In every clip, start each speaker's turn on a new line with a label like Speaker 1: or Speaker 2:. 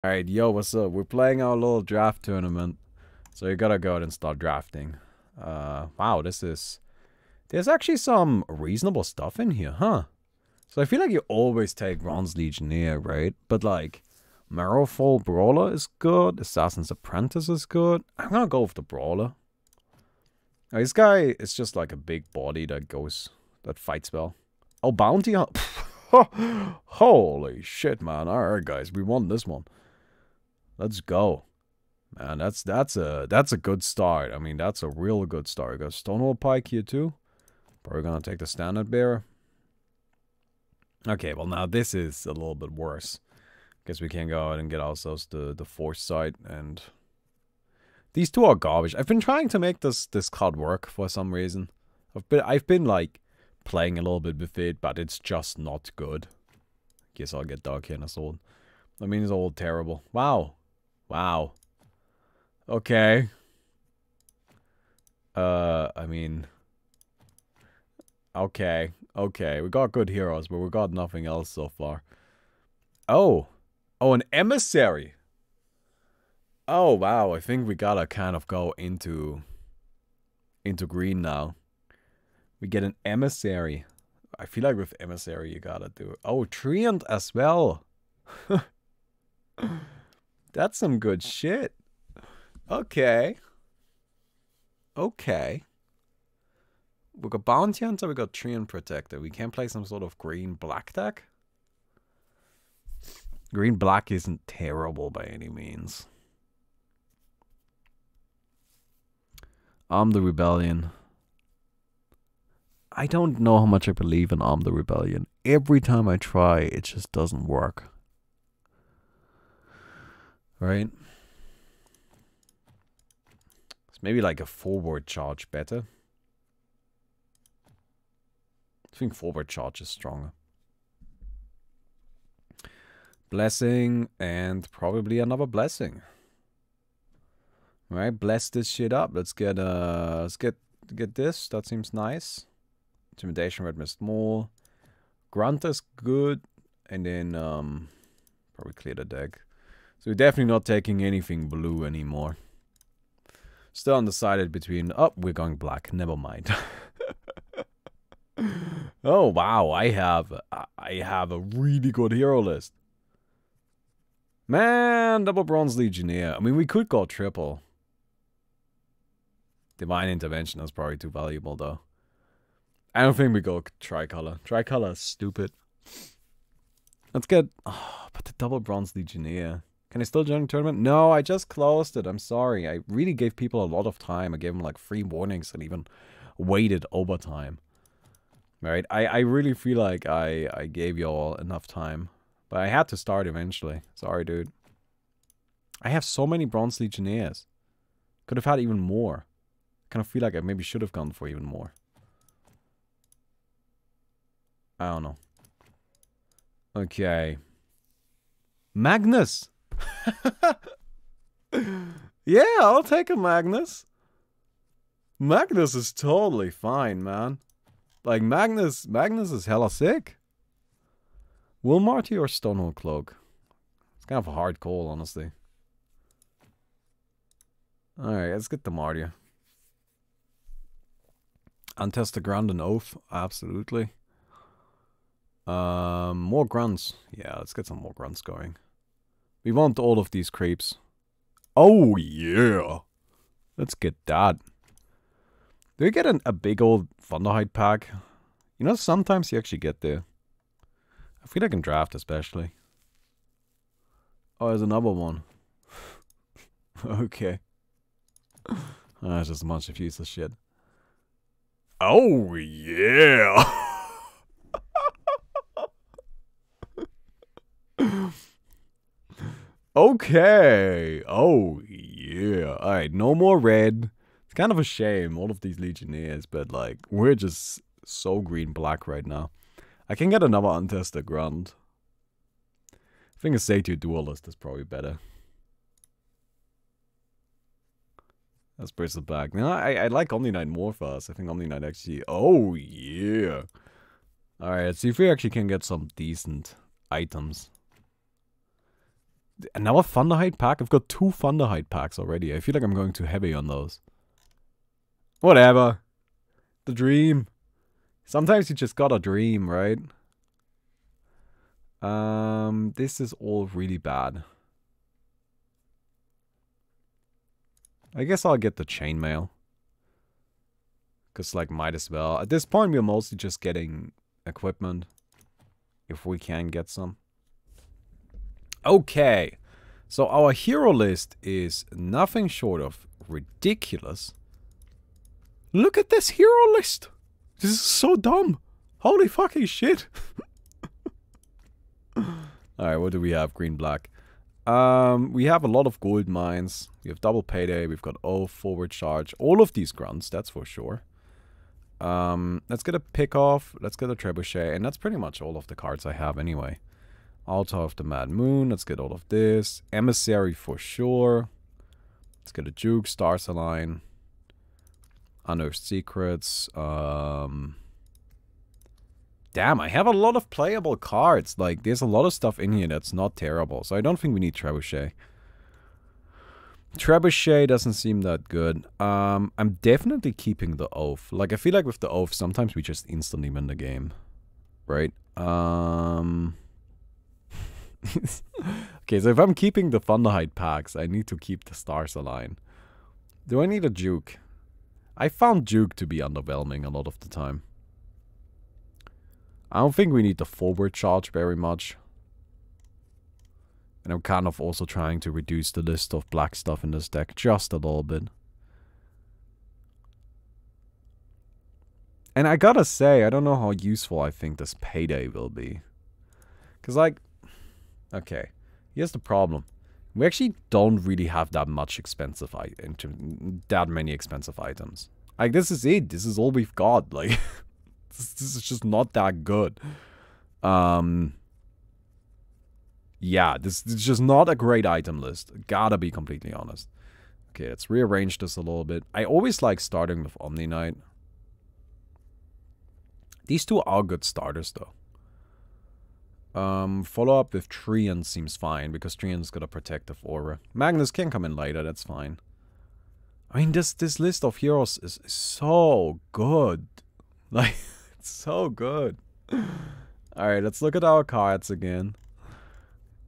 Speaker 1: Alright, yo, what's up? We're playing our little draft tournament. So you gotta go ahead and start drafting. Wow, there's actually some reasonable stuff in here, huh? So I feel like you always take Bronze Legionnaire, right? But like, Marrowfall Brawler is good, Assassin's Apprentice is good. I'm gonna go with the Brawler. This guy is just like a big body that fights well. Oh, Bounty Hunt. Holy shit, man. Alright, guys, we won this one. Let's go. Man, that's a good start. I mean, that's a real good start. We got Stonewall Pike here too. Probably gonna take the standard bearer. Okay, well now this is a little bit worse. Guess we can go ahead and get ourselves the foresight, and these two are garbage. I've been trying to make this card work for some reason. I've been like playing a little bit with it, but it's just not good. Guess I'll get Dark Hand Sword. I mean, it's all terrible. Wow. Wow. Okay. I mean... Okay. Okay. We got good heroes, but we got nothing else so far. Oh. Oh, an emissary. Oh, wow. I think we gotta kind of go into green now. We get an emissary. I feel like with emissary you gotta do... Oh, Treant as well. That's some good shit. Okay. Okay. We got Bounty Hunter, we got Treant Protector. We can play some sort of green-black deck. Green-black isn't terrible by any means. Arm the Rebellion. I don't know how much I believe in Arm the Rebellion. Every time I try, it just doesn't work. Right? It's maybe like a forward charge better. I think forward charge is stronger. Blessing and probably another blessing. Alright, bless this shit up. Let's get this. That seems nice. Intimidation Red Mist more. Grunt is good. And then probably clear the deck. So we're definitely not taking anything blue anymore. Still undecided between... Oh, we're going black. Never mind. Oh, wow. I have a really good hero list. Man, double Bronze Legionnaire. I mean, we could go triple. Divine Intervention is probably too valuable, though. I don't think we go tricolor. Tricolor is stupid. Let's get... Oh, but the double Bronze Legionnaire. Can I still join the tournament? No, I just closed it. I'm sorry. I really gave people a lot of time. I gave them like 3 warnings and even waited overtime. Right? I really feel like I gave you all enough time. But I had to start eventually. Sorry, dude. I have so many Bronze Legionnaires. Could have had even more. I kind of feel like I maybe should have gone for even more. I don't know. Okay. Magnus! Yeah, I'll take a Magnus. Magnus is totally fine, man. Like, Magnus is hella sick. Will Marty or Stonewall Cloak? It's kind of a hard call, honestly. Alright, let's get the Marty. Untest the Ground and Oath, absolutely. More grunts. Yeah, let's get some more grunts going. We want all of these creeps. Oh, yeah. Let's get that. Do we get a big old Thunderhide pack? You know, sometimes you actually get there. I feel like in draft especially. Oh, there's another one. Okay. Oh, it's just a bunch of useless shit. Oh, yeah. Okay. Oh, yeah. Alright, no more red. It's kind of a shame, all of these Legionnaires, but like, we're just so green-black right now. I can get another untested grunt. I think a Satu Duelist is probably better. Let's bridge the back. No, I like Omni Knight more fast. I think Omni Knight actually... Oh, yeah. Alright, let's see if we actually can get some decent items. Another Thunderhide pack? I've got 2 Thunderhide packs already. I feel like I'm going too heavy on those. Whatever. The dream. Sometimes you just gotta dream, right? This is all really bad. I guess I'll get the chainmail. Because, like, might as well. At this point, we're mostly just getting equipment. If we can get some. Okay. So, our hero list is nothing short of ridiculous. Look at this hero list. This is so dumb. Holy fucking shit. Alright, what do we have? Green, black. We have a lot of gold mines. We have double payday. We've got forward charge. All of these grunts, that's for sure. Let's get a pick off. Let's get a trebuchet. And that's pretty much all of the cards I have anyway. Altar of the Mad Moon. Let's get all of this. Emissary for sure. Let's get a juke. Stars Align. Unearthed Secrets. Damn, I have a lot of playable cards. Like, there's a lot of stuff in here that's not terrible. So I don't think we need Trebuchet. Trebuchet doesn't seem that good. I'm definitely keeping the Oath. Like, I feel like with the Oath, sometimes we just instantly win the game. Right? Okay, so if I'm keeping the Thunderhide packs, I need to keep the Stars Align. Do I need a Juke? I found Juke to be underwhelming a lot of the time. I don't think we need the forward charge very much. And I'm kind of also trying to reduce the list of black stuff in this deck just a little bit. And I gotta say, I don't know how useful I think this payday will be. Because, like, okay, here's the problem. We actually don't really have that much expensive that many expensive items. Like, this is it. This is all we've got. Like, this is just not that good. Yeah, this is just not a great item list. Gotta be completely honest. Okay, let's rearrange this a little bit. I always like starting with Omni Knight. These two are good starters, though. Follow up with Treant seems fine, because Treant's got a protective aura. Magnus can come in later, that's fine. I mean, this list of heroes is so good. Like, it's so good. Alright, let's look at our cards again.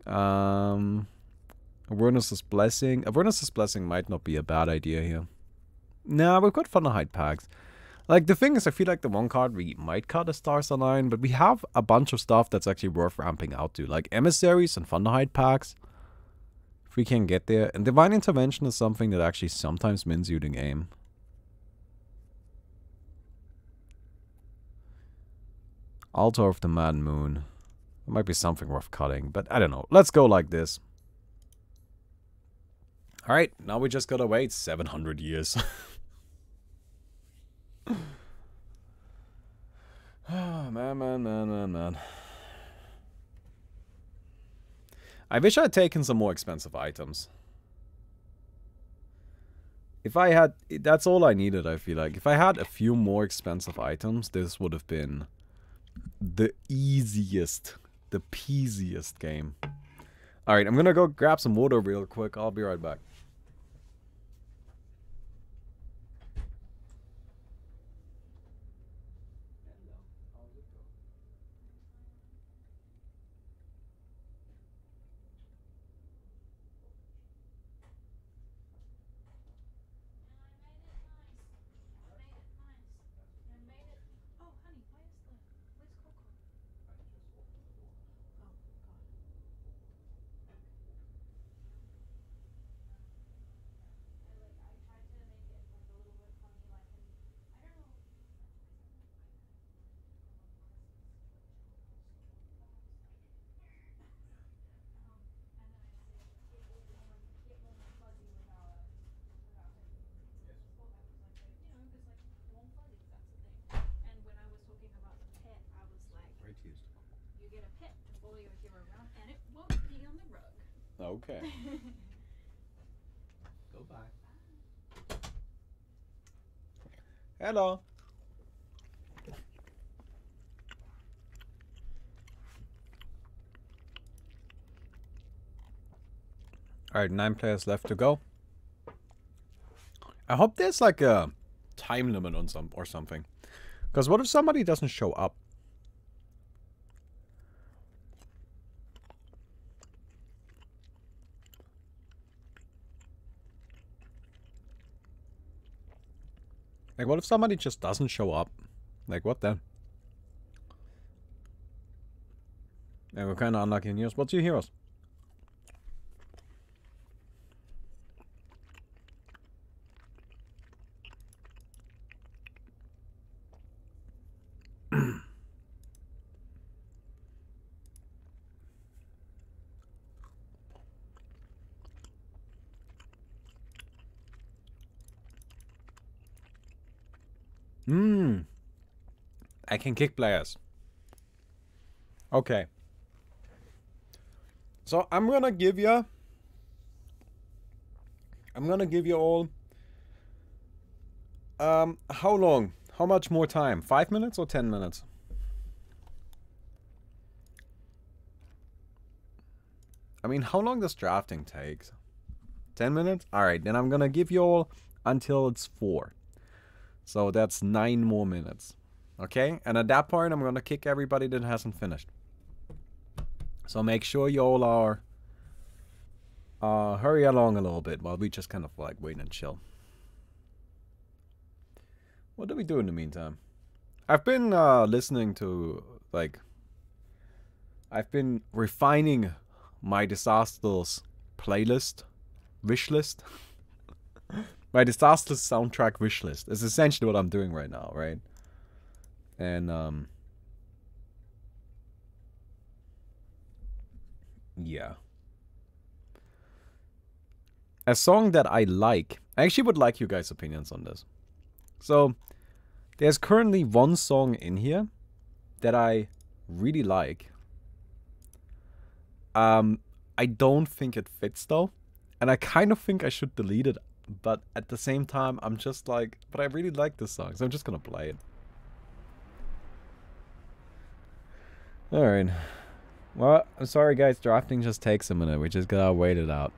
Speaker 1: Avernus' Blessing. Avernus' Blessing might not be a bad idea here. Nah, we've got Thunderhide packs. Like, the thing is, I feel like the one card we might cut is Stars Align, but we have a bunch of stuff that's actually worth ramping out to. Like, Emissaries and Thunderhide packs. If we can get there. And Divine Intervention is something that actually sometimes wins you the game. Altar of the Mad Moon. It might be something worth cutting, but I don't know. Let's go like this. Alright, now we just gotta wait 700 years. Oh, man. I wish I had taken some more expensive items. If I had... That's all I needed, I feel like. If I had a few more expensive items, this would have been the easiest, the peasiest game. Alright, I'm gonna go grab some water real quick. I'll be right back. Okay. Goodbye. Hello. Alright, 9 players left to go. I hope there's like a time limit on something. Because what if somebody doesn't show up? Like, what if somebody just doesn't show up? Like, what then? Yeah, we're kind of unlucky in heroes. What's your heroes? I can kick players. Okay. So I'm gonna give you all how long? How much more time? 5 minutes or 10 minutes? I mean, how long does drafting take? 10 minutes? Alright, then I'm gonna give you all until it's 4. So that's 9 more minutes. Okay? And at that point, I'm gonna kick everybody that hasn't finished. So make sure you all are... hurry along a little bit while we just kind of like wait and chill. What do we do in the meantime? I've been listening to, like... I've been refining my Disasters playlist. Wishlist. My Disasters soundtrack wishlist is essentially what I'm doing right now, right? And, yeah. A song that I like. I actually would like you guys' opinions on this. So, there's currently one song in here that I really like. I don't think it fits though. And I kind of think I should delete it. But at the same time, I'm just like, but I really like this song, so I'm just gonna play it. Alright. Well, I'm sorry guys, drafting just takes a minute. We just gotta wait it out.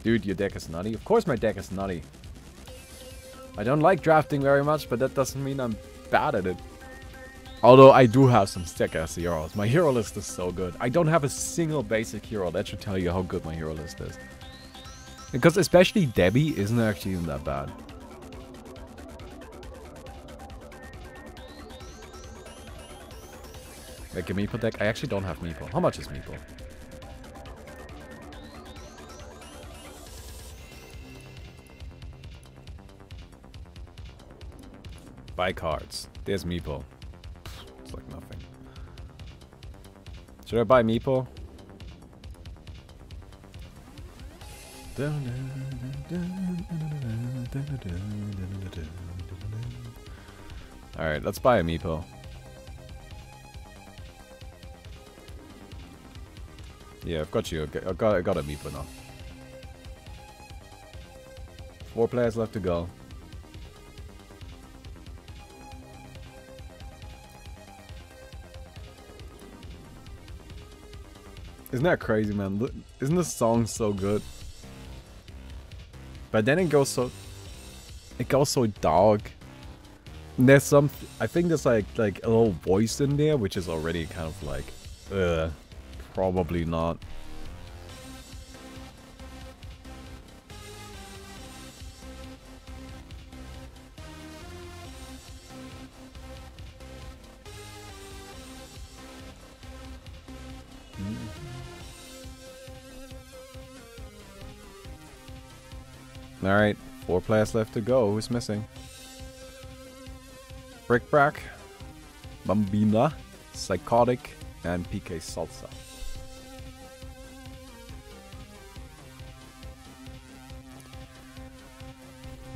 Speaker 1: Dude, your deck is nutty. Of course my deck is nutty. I don't like drafting very much, but that doesn't mean I'm bad at it. Although I do have some sick-ass heroes. My hero list is so good. I don't have a single basic hero. That should tell you how good my hero list is. Because especially Debbie isn't actually even that bad. Like a Meeple deck? I actually don't have Meeple. How much is Meeple? Buy cards. There's Meeple. It's like nothing. Should I buy Meeple? Alright, let's buy a Meeple. Yeah, I've got you. I got a Meeple now. 4 players left to go. Isn't that crazy, man? Look, isn't this song so good? But then it goes so dark. And there's some, I think there's like a little voice in there, which is already kind of like, probably not. Alright, 4 players left to go. Who's missing? Brickbrack, Bambina, Psychotic, and PK Salsa.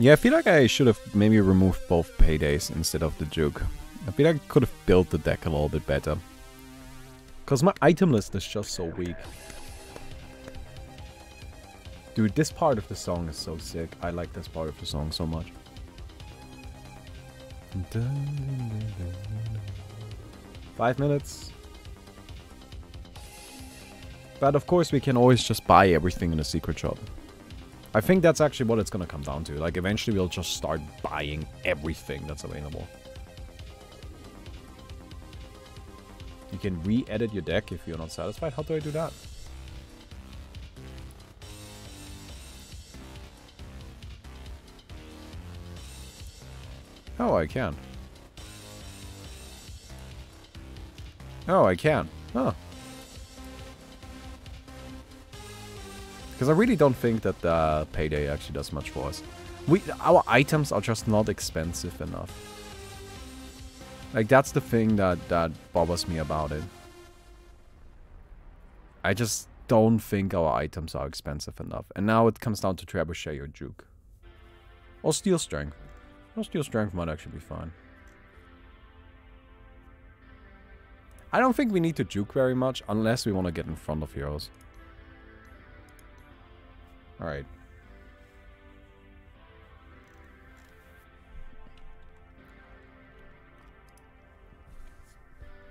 Speaker 1: Yeah, I feel like I should have maybe removed both paydays instead of the juke. I feel like I could have built the deck a little bit better. Because my item list is just so weak. Dude, this part of the song is so sick. I like this part of the song so much. 5 minutes. But of course we can always just buy everything in the secret shop. I think that's actually what it's gonna come down to. Like eventually we'll just start buying everything that's available. You can re-edit your deck if you're not satisfied. How do I do that? Oh, I can. Oh, I can. Huh. Because I really don't think that Payday actually does much for us. Our items are just not expensive enough. Like, that's the thing that bothers me about it. I just don't think our items are expensive enough. And now it comes down to Trebuchet or Juke. Or Steel Strength. Well, Steel Strength might actually be fine. I don't think we need to Juke very much unless we want to get in front of heroes. Alright.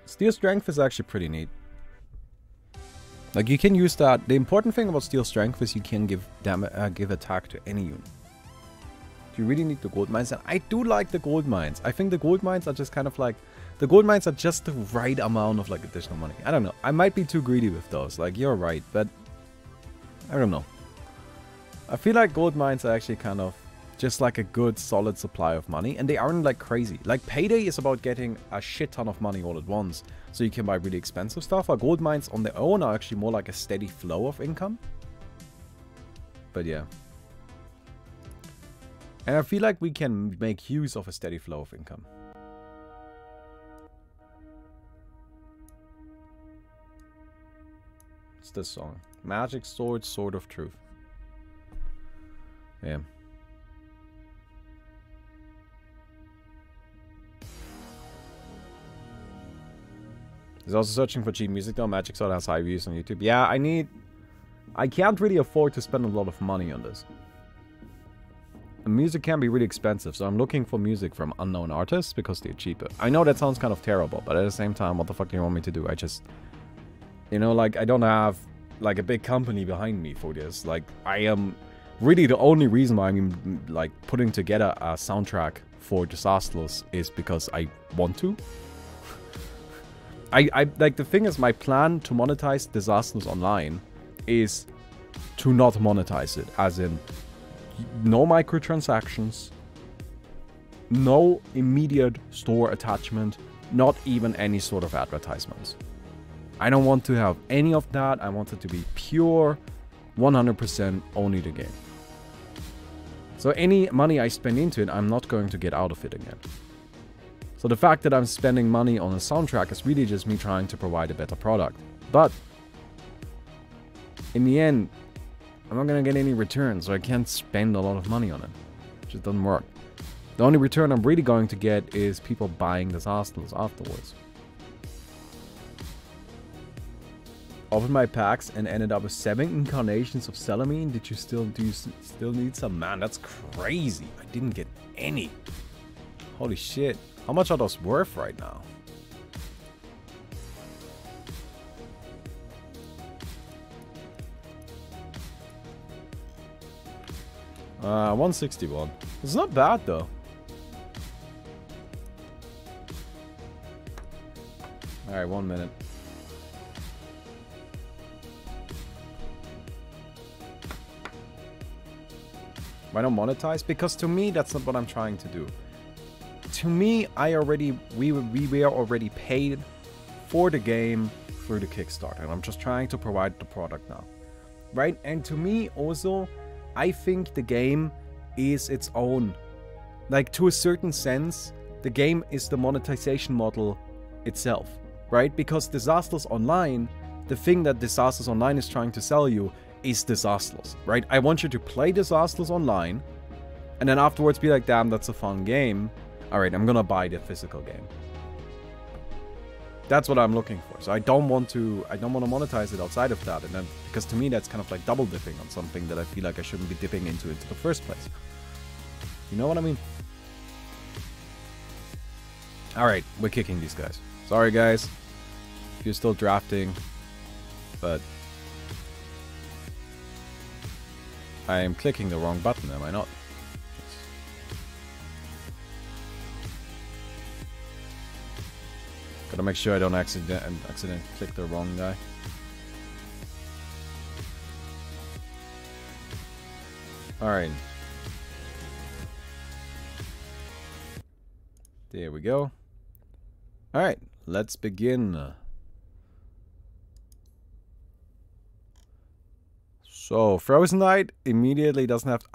Speaker 1: Steel Strength is actually pretty neat. Like, you can use that. The important thing about Steel Strength is you can give give attack to any unit. You really need the gold mines, and I do like the gold mines. I think the gold mines are just kind of like... The gold mines are just the right amount of, like, additional money. I don't know. I might be too greedy with those. Like, you're right, but... I don't know. I feel like gold mines are actually kind of just like a good, solid supply of money, and they aren't, like, crazy. Like, Payday is about getting a shit ton of money all at once, so you can buy really expensive stuff. While gold mines on their own are actually more like a steady flow of income. But yeah. And I feel like we can make use of a steady flow of income. It's this song. Magic Sword, Sword of Truth. Yeah. He's also searching for cheap music though. Magic Sword has high views on YouTube. Yeah, I can't really afford to spend a lot of money on this. And music can be really expensive, so I'm looking for music from unknown artists because they're cheaper. I know that sounds kind of terrible, but at the same time, what the fuck do you want me to do? I just... You know, like, I don't have, like, a big company behind me for this. Like, I am... Really, the only reason why I'm, like, putting together a soundtrack for Disasterless is because I want to. Like, the thing is, my plan to monetize Disasterless Online is to not monetize it, as in... No microtransactions, no immediate store attachment, not even any sort of advertisements. I don't want to have any of that. I want it to be pure, 100% only the game. So any money I spend into it, I'm not going to get out of it again. So the fact that I'm spending money on a soundtrack is really just me trying to provide a better product. But in the end, I'm not gonna get any return, so I can't spend a lot of money on it. It just doesn't work. The only return I'm really going to get is people buying Disasterless afterwards. Opened my packs and ended up with 7 incarnations of Salamine. Do you still need some? Man, that's crazy. I didn't get any. Holy shit. How much are those worth right now? 161. It's not bad though. Alright, 1 minute. Why not monetize? Because to me, that's not what I'm trying to do. To me, we were already paid for the game through the Kickstarter, and I'm just trying to provide the product now. Right? And to me also, I think the game is its own. Like, to a certain sense, the game is the monetization model itself, right? Because Disasterless Online, the thing that Disasterless Online is trying to sell you is Disasterless, right? I want you to play Disasterless Online, and then afterwards be like, damn, that's a fun game. Alright, I'm gonna buy the physical game. That's what I'm looking for. So I don't want to monetize it outside of that, and then because to me that's kind of like double dipping on something that I feel like I shouldn't be dipping into the first place. You know what I mean? All right, we're kicking these guys. Sorry guys, if you're still drafting, but I am clicking the wrong button, am I not? Gotta make sure I don't accidentally click the wrong guy. Alright. There we go. Alright, let's begin. So, Frozen Knight immediately doesn't have to...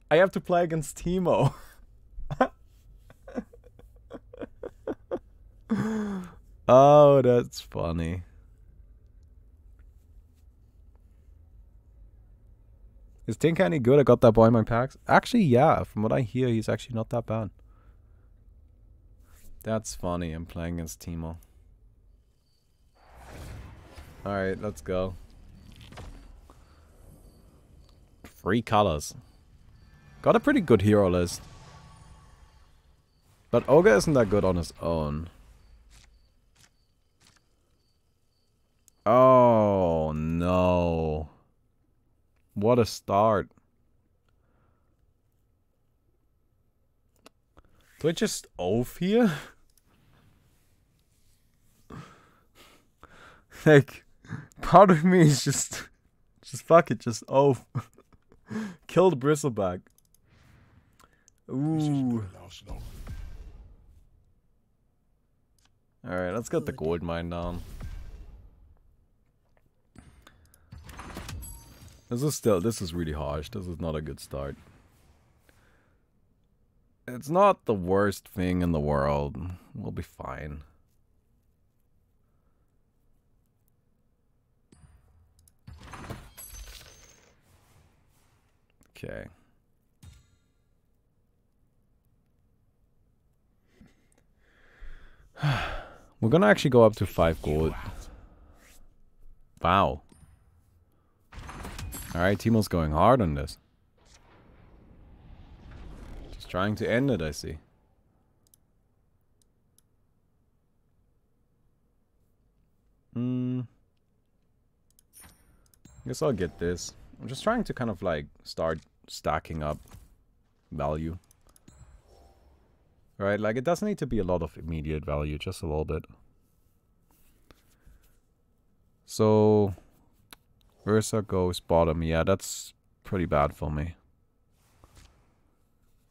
Speaker 1: I have to play against Teemo. Oh, that's funny. Is Tinker any good? I got that boy in my packs. Actually, yeah. From what I hear, he's actually not that bad. That's funny. I'm playing against Teemo. Alright, let's go. 3 colors. Got a pretty good hero list. But Ogre isn't that good on his own. Oh, no. What a start. Do I just oaf here? Like, part of me is just fuck it, just oaf. Kill the bristleback. Ooh. Alright, let's get the gold mine down. This is really harsh. This is not a good start. It's not the worst thing in the world. We'll be fine. Okay. We're gonna actually go up to 5 gold. Wow. Alright, Teemo's going hard on this. Just trying to end it, I see. Guess I'll get this. I'm just trying to kind of like start stacking up value. Right, like it doesn't need to be a lot of immediate value, just a little bit. So Ursa goes bottom. Yeah, that's pretty bad for me.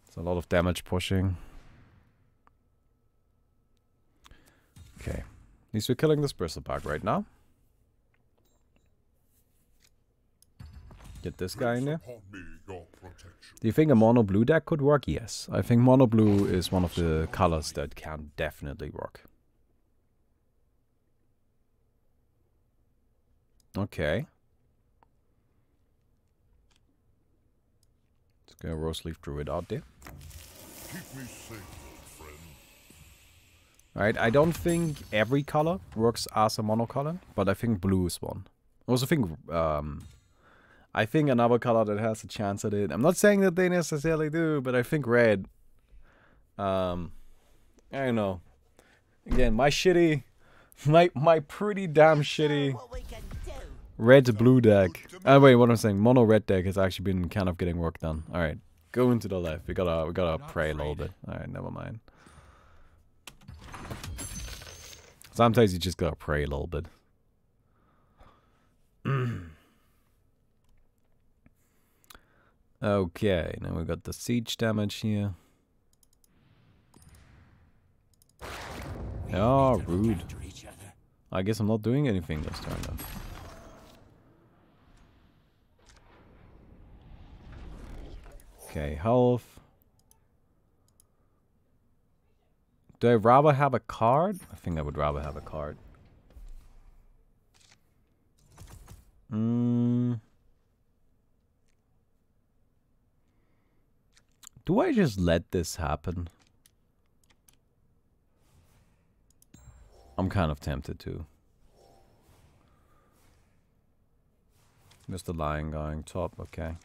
Speaker 1: It's a lot of damage pushing. Okay. At least we're killing this bristleback right now. Get this guy in there. Do you think a mono blue deck could work? Yes. I think mono blue is one of the colors that can definitely work. Okay. Let's go Rose Leaf Druid out there.
Speaker 2: Keep me safe, friend.
Speaker 1: Alright, I don't think every color works as a monocolor, but I think blue is one. I also think another color that has a chance at it. I'm not saying that they necessarily do, but I think red. I don't know. Again, my pretty damn shitty red blue deck. Wait, what I'm saying, mono red deck has actually been kind of getting work done. All right, go into the left. We gotta pray a little bit. All right, never mind. Sometimes you just gotta pray a little bit. Okay, now we got the siege damage here. Oh, rude. I guess I'm not doing anything this turn then. Okay, health. Do I rather have a card? I think I would rather have a card. Do I just let this happen? I'm kind of tempted to. Mr. Lion going top, okay.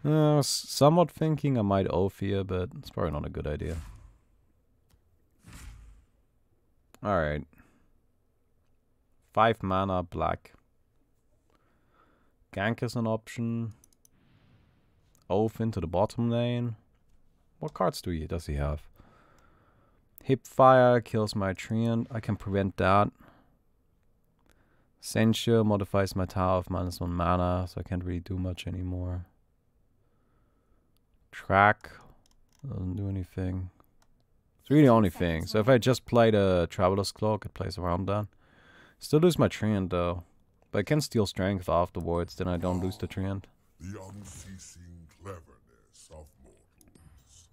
Speaker 1: I was somewhat thinking I might oath here, but it's probably not a good idea. Alright. 5 mana, black. Gank is an option. Oath into the bottom lane. What cards does he have? Hipfire kills my treant. I can prevent that. Censure modifies my tower of -1 mana, so I can't really do much anymore. Track doesn't do anything. It's really the only thing. So if I just play the Traveler's Cloak, it plays around that. Still lose my treant though. But I can steal strength afterwards, then I don't lose the treant.
Speaker 2: The unceasing cleverness of mortals.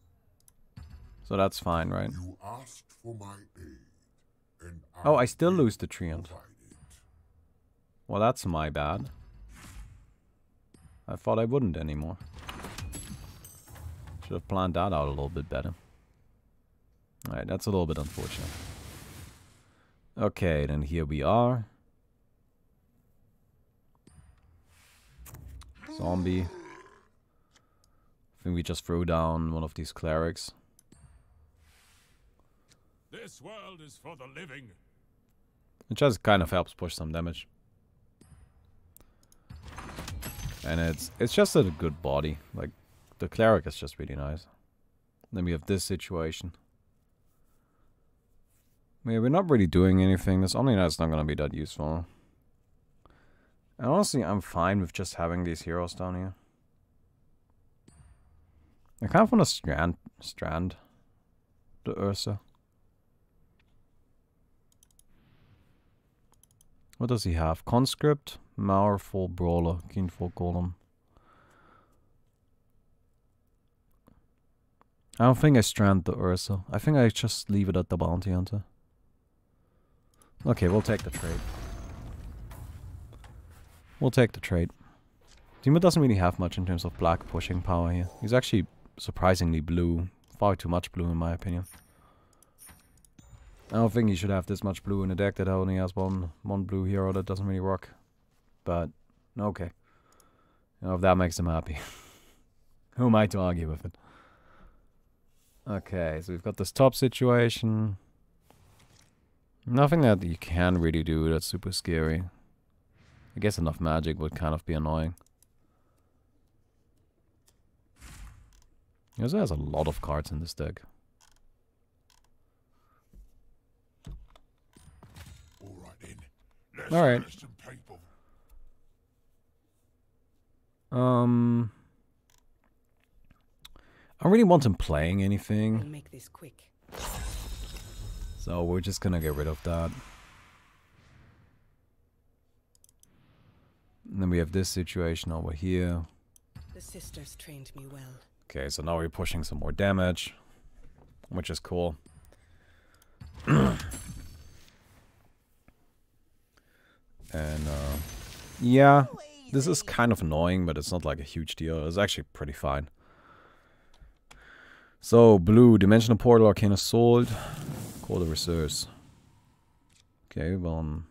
Speaker 1: So that's fine, right?
Speaker 2: You asked for my aid, and
Speaker 1: Oh, I still lose the treant.
Speaker 2: provided.
Speaker 1: Well, that's my bad. I thought I wouldn't anymore. Should have planned that out a little bit better. Alright, that's a little bit unfortunate. Okay, then here we are. Zombie. I think we just threw down one of these clerics.
Speaker 3: This world is for the living.
Speaker 1: It just kind of helps push some damage. And it's just a good body. Like, the cleric is just really nice. Then we have this situation. I mean, we're not really doing anything. This Omni-Knight's not going to be that useful. And honestly, I'm fine with just having these heroes down here. I kind of want to strand the Ursa. What does he have? Conscript, Powerful Brawler, Keenful Golem. I don't think I strand the Ursa. I think I just leave it at the Bounty Hunter. Okay, we'll take the trade. We'll take the trade. Timo doesn't really have much in terms of black pushing power here. He's actually surprisingly blue. Far too much blue in my opinion. I don't think he should have this much blue in a deck that only has one blue hero that doesn't really rock. But, okay. You know, if that makes him happy. Who am I to argue with it? Okay, so we've got this top situation. Nothing that you can really do that's super scary. I guess enough magic would kind of be annoying. He also has a lot of cards in this deck. Alright. I really want him playing anything.
Speaker 4: I'll make this quick.
Speaker 1: So we're just gonna get rid of that. And then we have this situation over here.
Speaker 4: The sisters trained me well.
Speaker 1: Okay, so now we're pushing some more damage, which is cool. And yeah, this is kind of annoying, but it's not like a huge deal. It's actually pretty fine. So blue, Dimensional Portal, Arcane Assault, Call the Reserves. Okay, well, I'm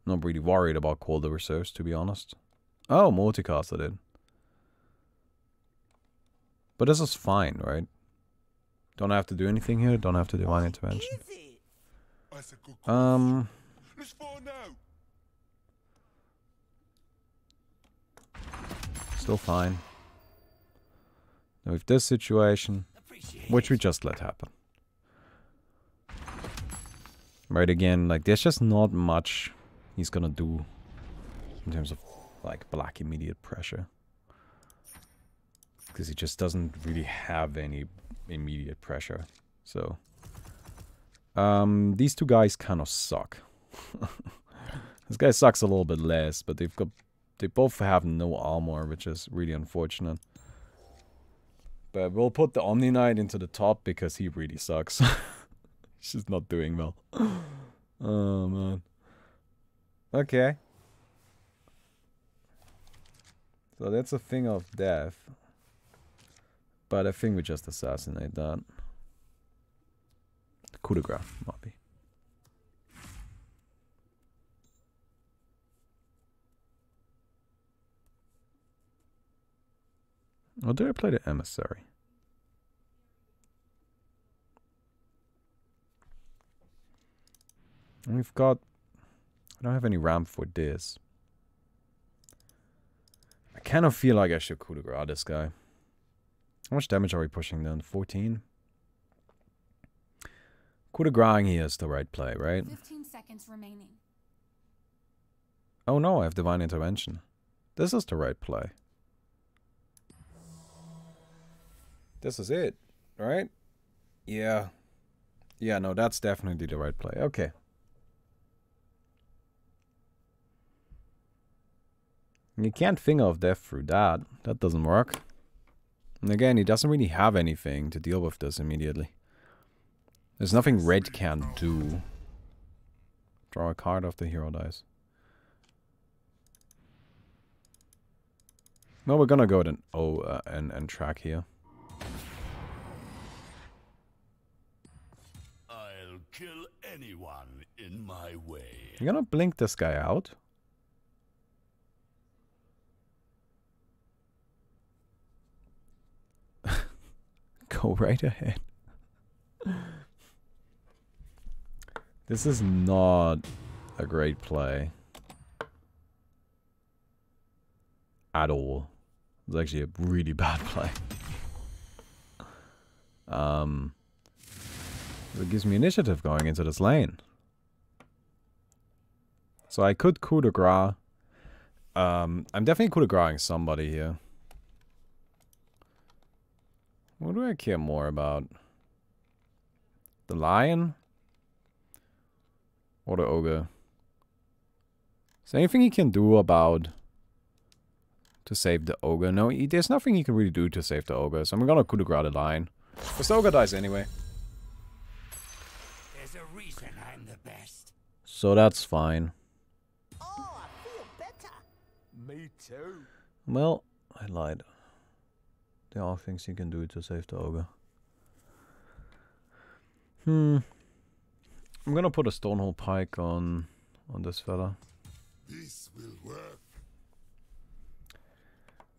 Speaker 1: not really worried about Call the Reserves, to be honest. Oh, multicast I did. But this is fine, right? Don't have to do anything here. Don't have to divine intervention. Still fine. Now with this situation, which we just let happen. Right, again, like there's just not much he's gonna do in terms of like black immediate pressure. Because he just doesn't really have any immediate pressure. So these two guys kind of suck. This guy sucks a little bit less, but they both have no armor, which is really unfortunate. But we'll put the Omni Knight into the top because he really sucks. He's just not doing well. Oh man. Okay. So that's a thing of death. But I think we just assassinate that. Coup de grace, might be. Oh, did I play the emissary? And we've got... I don't have any ramp for this. I kind of feel like I should coup de grace this guy. How much damage are we pushing then? 14? Coup de grace here is the right play, right?
Speaker 5: 15 seconds remaining.
Speaker 1: Oh no, I have divine intervention. This is the right play. This is it, right? Yeah. Yeah, no, that's definitely the right play. Okay. You can't finger of death through that. That doesn't work. And again, he doesn't really have anything to deal with this immediately. There's nothing red can do. Draw a card off the hero dice. No, we're gonna go with an O and track here.
Speaker 3: I'll kill anyone in my way.
Speaker 1: You're gonna blink this guy out. Go right ahead. This is not a great play. At all. It's actually a really bad play. It gives me initiative going into this lane. So I could coup de grace. I'm definitely coup de gracing somebody here. What do I care more about? The lion? Or the ogre? Is there anything he can do about... to save the ogre? No, there's nothing he can really do to save the ogre. So I'm gonna coup de grace the lion. Because the ogre dies anyway.
Speaker 3: There's a reason I'm the best.
Speaker 1: So that's fine.
Speaker 6: Oh, I feel better.
Speaker 3: Me too.
Speaker 1: Well, I lied. There are things you can do to save the ogre. I'm gonna put a Stonehold Pike on this fella.
Speaker 2: This will work.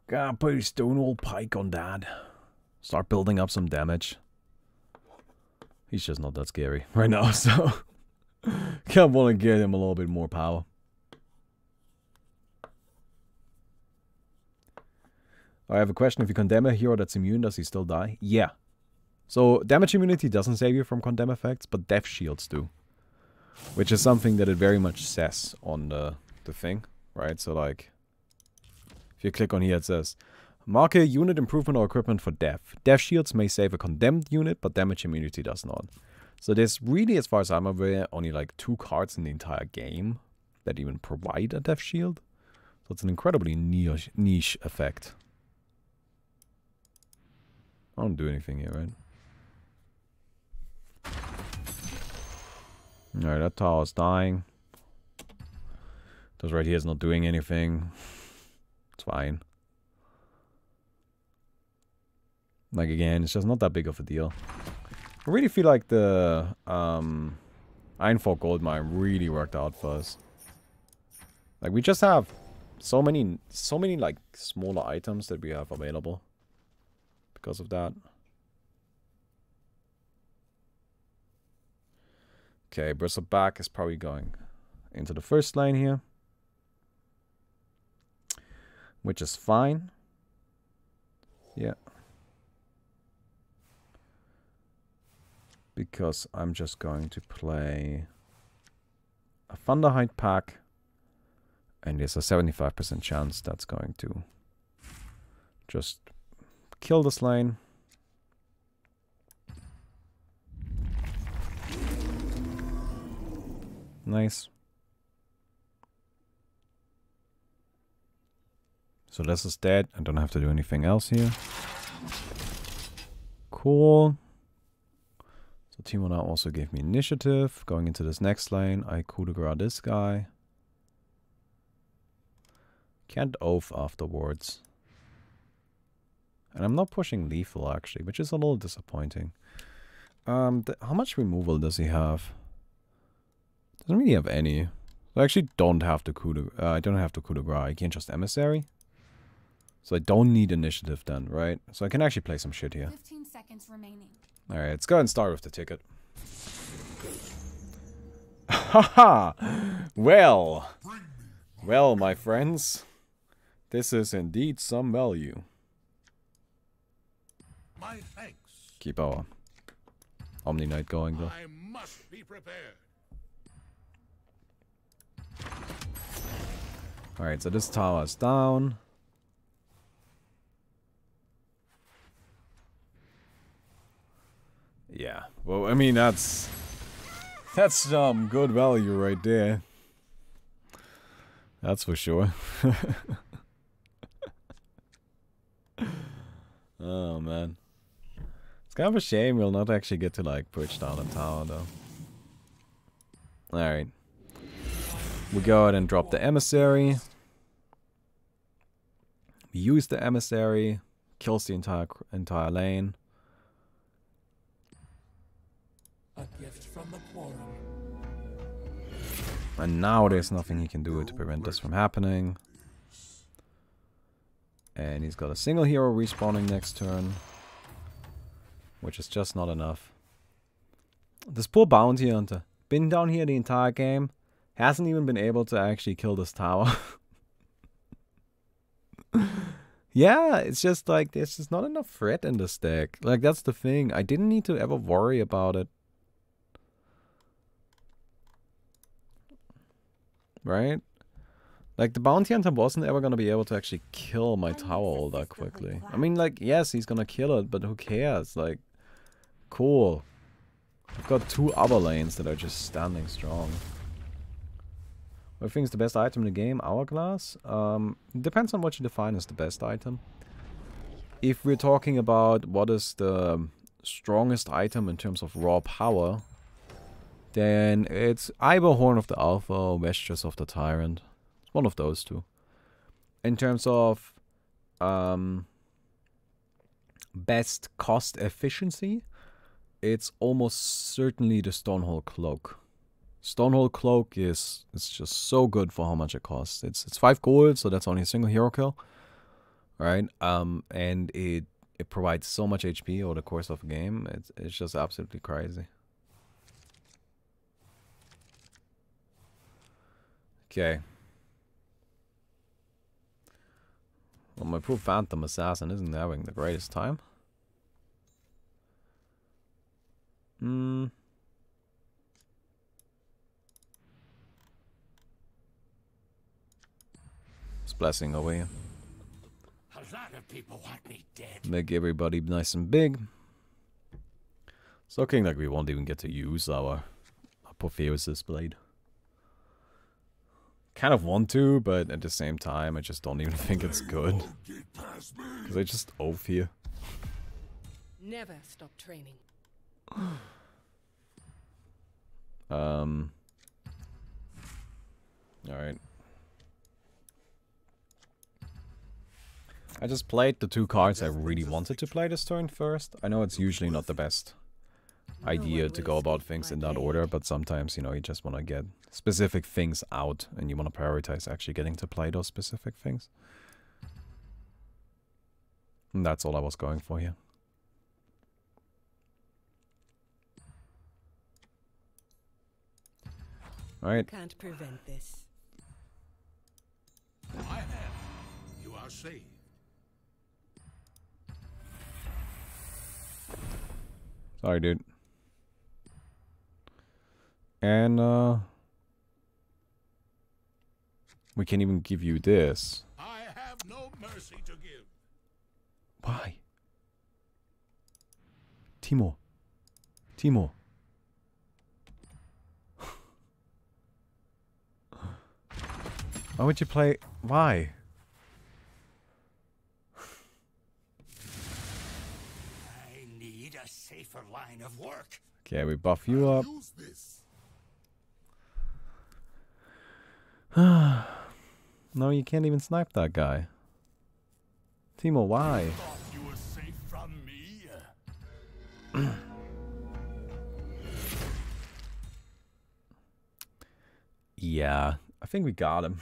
Speaker 1: Gotta put a Stonehold Pike on that. Start building up some damage. He's just not that scary right now, so... kind of want to get him a little bit more power. I have a question. If you condemn a hero that's immune, does he still die? Yeah. So, damage immunity doesn't save you from condemn effects, but death shields do. Which is something that it very much says on the thing, right? So, like, if you click on here, it says, mark a unit improvement or equipment for death. Death shields may save a condemned unit, but damage immunity does not. So there's really, as far as I'm aware, only like 2 cards in the entire game that even provide a death shield. So it's an incredibly niche effect. I don't do anything here, right? Alright, that tower is dying. This right here is not doing anything. It's fine. Like, again, it's just not that big of a deal. I really feel like the Ironforge Goldmine really worked out for us. Like, we just have so many like smaller items that we have available because of that. Okay, Bristleback is probably going into the first lane here, which is fine. Yeah. Because I'm just going to play a Thunderhide pack, and there's a 75% chance that's going to just kill this lane. Nice. So this is dead. I don't have to do anything else here. Cool. So Timo now also gave me initiative. Going into this next lane, I coup de grace this guy. Can't oath afterwards. And I'm not pushing lethal actually, which is a little disappointing. How much removal does he have? Doesn't really have any. I actually don't have to coup de, I don't have to coup de grace. I can just emissary. So I don't need initiative then, right? So I can actually play some shit here.
Speaker 5: 15 seconds remaining.
Speaker 1: Alright, let's go and start with the ticket. Haha! Well, my friends, this is indeed some value.
Speaker 2: My thanks.
Speaker 1: Keep our Omni Knight going though.
Speaker 2: I must be prepared.
Speaker 1: Alright, so this tower is down. Yeah, well, I mean, that's some good value right there. That's for sure. Oh, man. It's kind of a shame we'll not actually get to, like, push down a tower, though. Alright. We go ahead and drop the emissary. We use the emissary. Kills the entire lane.
Speaker 3: A gift from the quorum.
Speaker 1: And now there's nothing he can do to prevent this from happening. And he's got a single hero respawning next turn. Which is just not enough. This poor bounty hunter. Been down here the entire game. Hasn't even been able to actually kill this tower. Yeah, it's just like, there's just not enough threat in this deck. Like, that's the thing. I didn't need to ever worry about it. Right? Like, the bounty hunter wasn't ever gonna be able to actually kill my tower all that quickly. I mean, like, yes, he's gonna kill it, but who cares? Like, cool. I've got two other lanes that are just standing strong. What do you think is the best item in the game? Hourglass? Depends on what you define as the best item. If we're talking about what is the strongest item in terms of raw power, then it's either Horn of the Alpha or Vestus of the Tyrant. It's one of those two. In terms of best cost efficiency, it's almost certainly the Stonehold Cloak. Stonehold Cloak is just so good for how much it costs. It's 5 gold, so that's only a single hero kill. Right? And it provides so much HP over the course of a game. It's just absolutely crazy. Okay. Well, my poor Phantom Assassin isn't having the greatest time. It's blessing over here.
Speaker 3: A lot of people want me dead.
Speaker 1: Make everybody nice and big. It's looking like we won't even get to use our Apotheosis Blade. Kind of want to, but at the same time, I just don't even think it's good. Because I just oaf here.
Speaker 4: Never stop training.
Speaker 1: Alright. I just played the 2 cards I really wanted to play this turn first. I know it's usually not the best idea to go about things in that order, but sometimes, you know, you just want to get specific things out and you want to prioritize actually getting to play those specific things. And that's all I was going for here. Alright.
Speaker 4: Can't prevent this.
Speaker 2: I have. You are saved.
Speaker 1: Sorry, dude. And, we can't even give you this.
Speaker 2: I have no mercy to give.
Speaker 1: Why? Timo. Timo. Why would you play? Why?
Speaker 3: I need a safer line of work.
Speaker 1: Okay, we buff you up.
Speaker 2: Use this.
Speaker 1: No, you can't even snipe that guy. Timo, why?
Speaker 3: Thought you were safe from me?
Speaker 1: Yeah, I think we got him.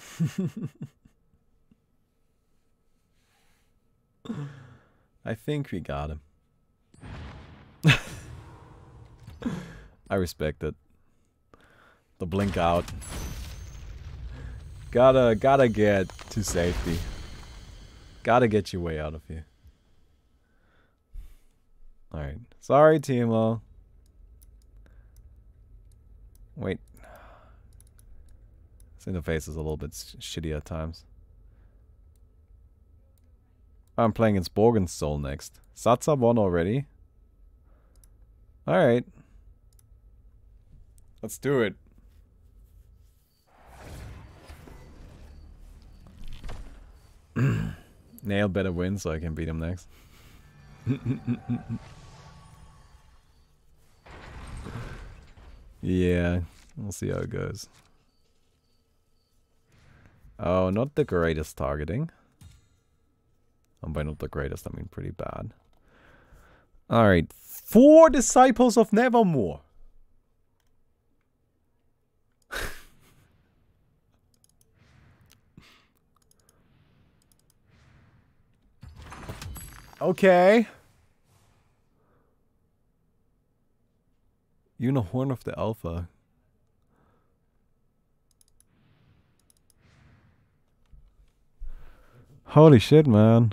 Speaker 1: I think we got him. I respect it. The blink out. Gotta get to safety. Gotta get your way out of here. Alright. Sorry, Timo. Wait. This interface is a little bit shitty at times. I'm playing in Sporgan's Soul next. Satsa won already. Alright. Let's do it. Nail better win so I can beat him next. Yeah, we'll see how it goes. Oh, not the greatest targeting. And by not the greatest, I mean pretty bad. Alright, 4 Disciples of Nevermore. Okay. Unicorn of the Alpha. Holy shit, man.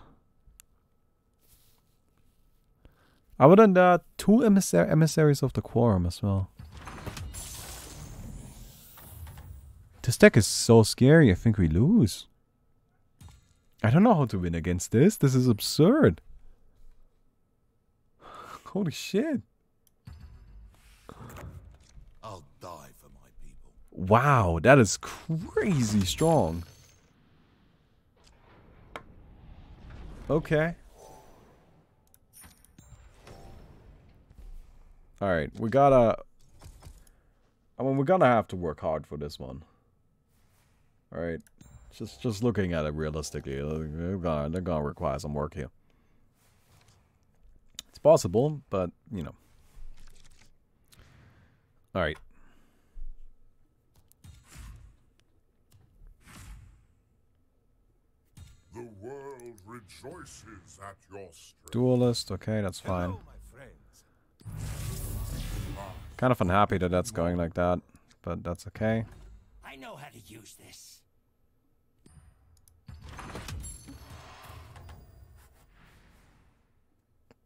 Speaker 1: Other than that, 2 emissaries of the Quorum as well. This deck is so scary, I think we lose. I don't know how to win against this. This is absurd. Holy shit.
Speaker 2: I'll die for my people.
Speaker 1: Wow, that is crazy strong. Okay. Alright, we gotta... I mean, we're gonna have to work hard for this one. Alright. Just looking at it realistically, they're gonna require some work here. It's possible, but, you know. Alright.
Speaker 2: The world rejoices at your strength.
Speaker 1: Duelist, okay, that's fine.
Speaker 2: Hello, my friends.
Speaker 1: Kind of unhappy that that's going like that, but that's okay.
Speaker 3: I know how to use this.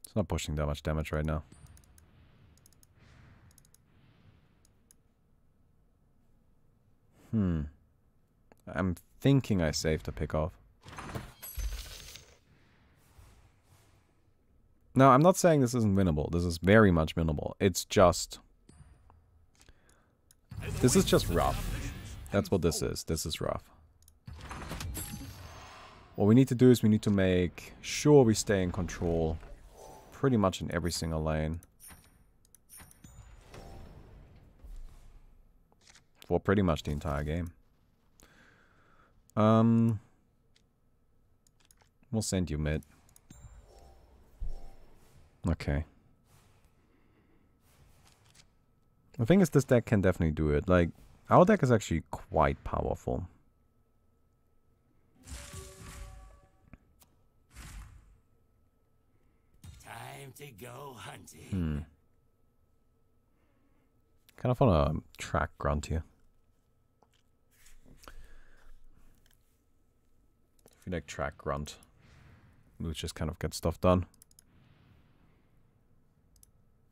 Speaker 1: It's not pushing that much damage right now. I'm thinking I saved the pick off. No, I'm not saying this isn't winnable. This is very much winnable. It's just... This is just rough. That's what this is. This is rough. What we need to do is we need to make sure we stay in control pretty much in every single lane. For pretty much the entire game. We'll send you mid. Okay. The thing is, this deck can definitely do it. Like, our deck is actually quite powerful.
Speaker 3: Time to go hunting.
Speaker 1: Kind of want to track Grunt here. If you like track Grunt, we'll just kind of get stuff done.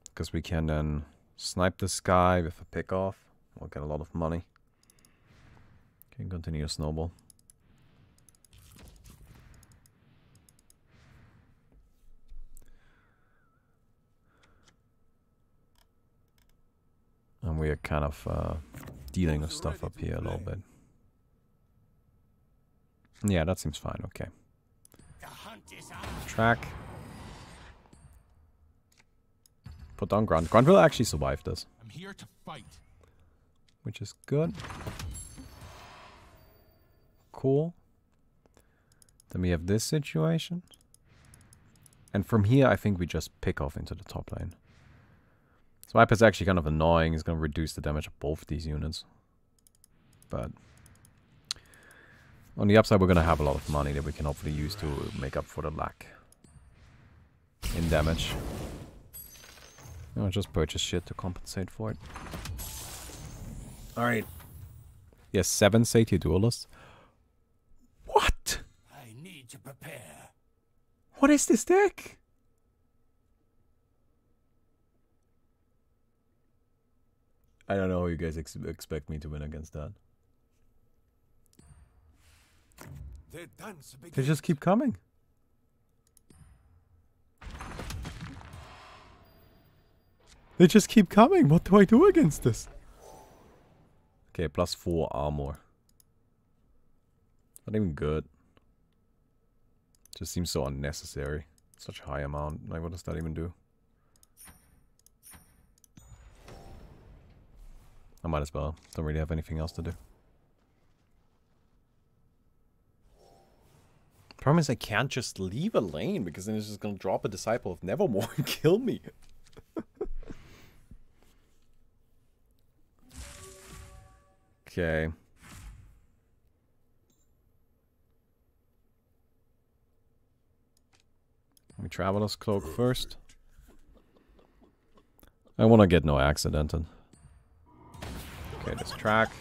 Speaker 1: Because we can then snipe this guy with a pick off. We'll get a lot of money. Can continue to snowball. And we are kind of dealing with stuff up here a little bit. Yeah, that seems fine. Okay.
Speaker 3: The hunt is on.
Speaker 1: Track. Put down Grunt. Grunt will actually survive this.
Speaker 2: I'm here to fight.
Speaker 1: Which is good. Cool. Then we have this situation. And from here, I think we just pick off into the top lane. Swipe is actually kind of annoying. It's going to reduce the damage of both these units. but on the upside, we're gonna have a lot of money that we can hopefully use to make up for the lack in damage. I'll just purchase shit to compensate for it. Alright. Yes, 7 Satyr Duelists. What?
Speaker 3: I need to prepare.
Speaker 1: What is this deck? I don't know how you guys expect me to win against that. They just keep coming. They just keep coming. What do I do against this? Okay, +4 armor. Not even good. Just seems so unnecessary. Such a high amount. Like, what does that even do? I might as well. Don't really have anything else to do. Problem is I can't just leave a lane because then it's just gonna drop a Disciple of Nevermore and kill me. Okay. Let me Traveler's Cloak first. I want to get no accidented. Okay, this track.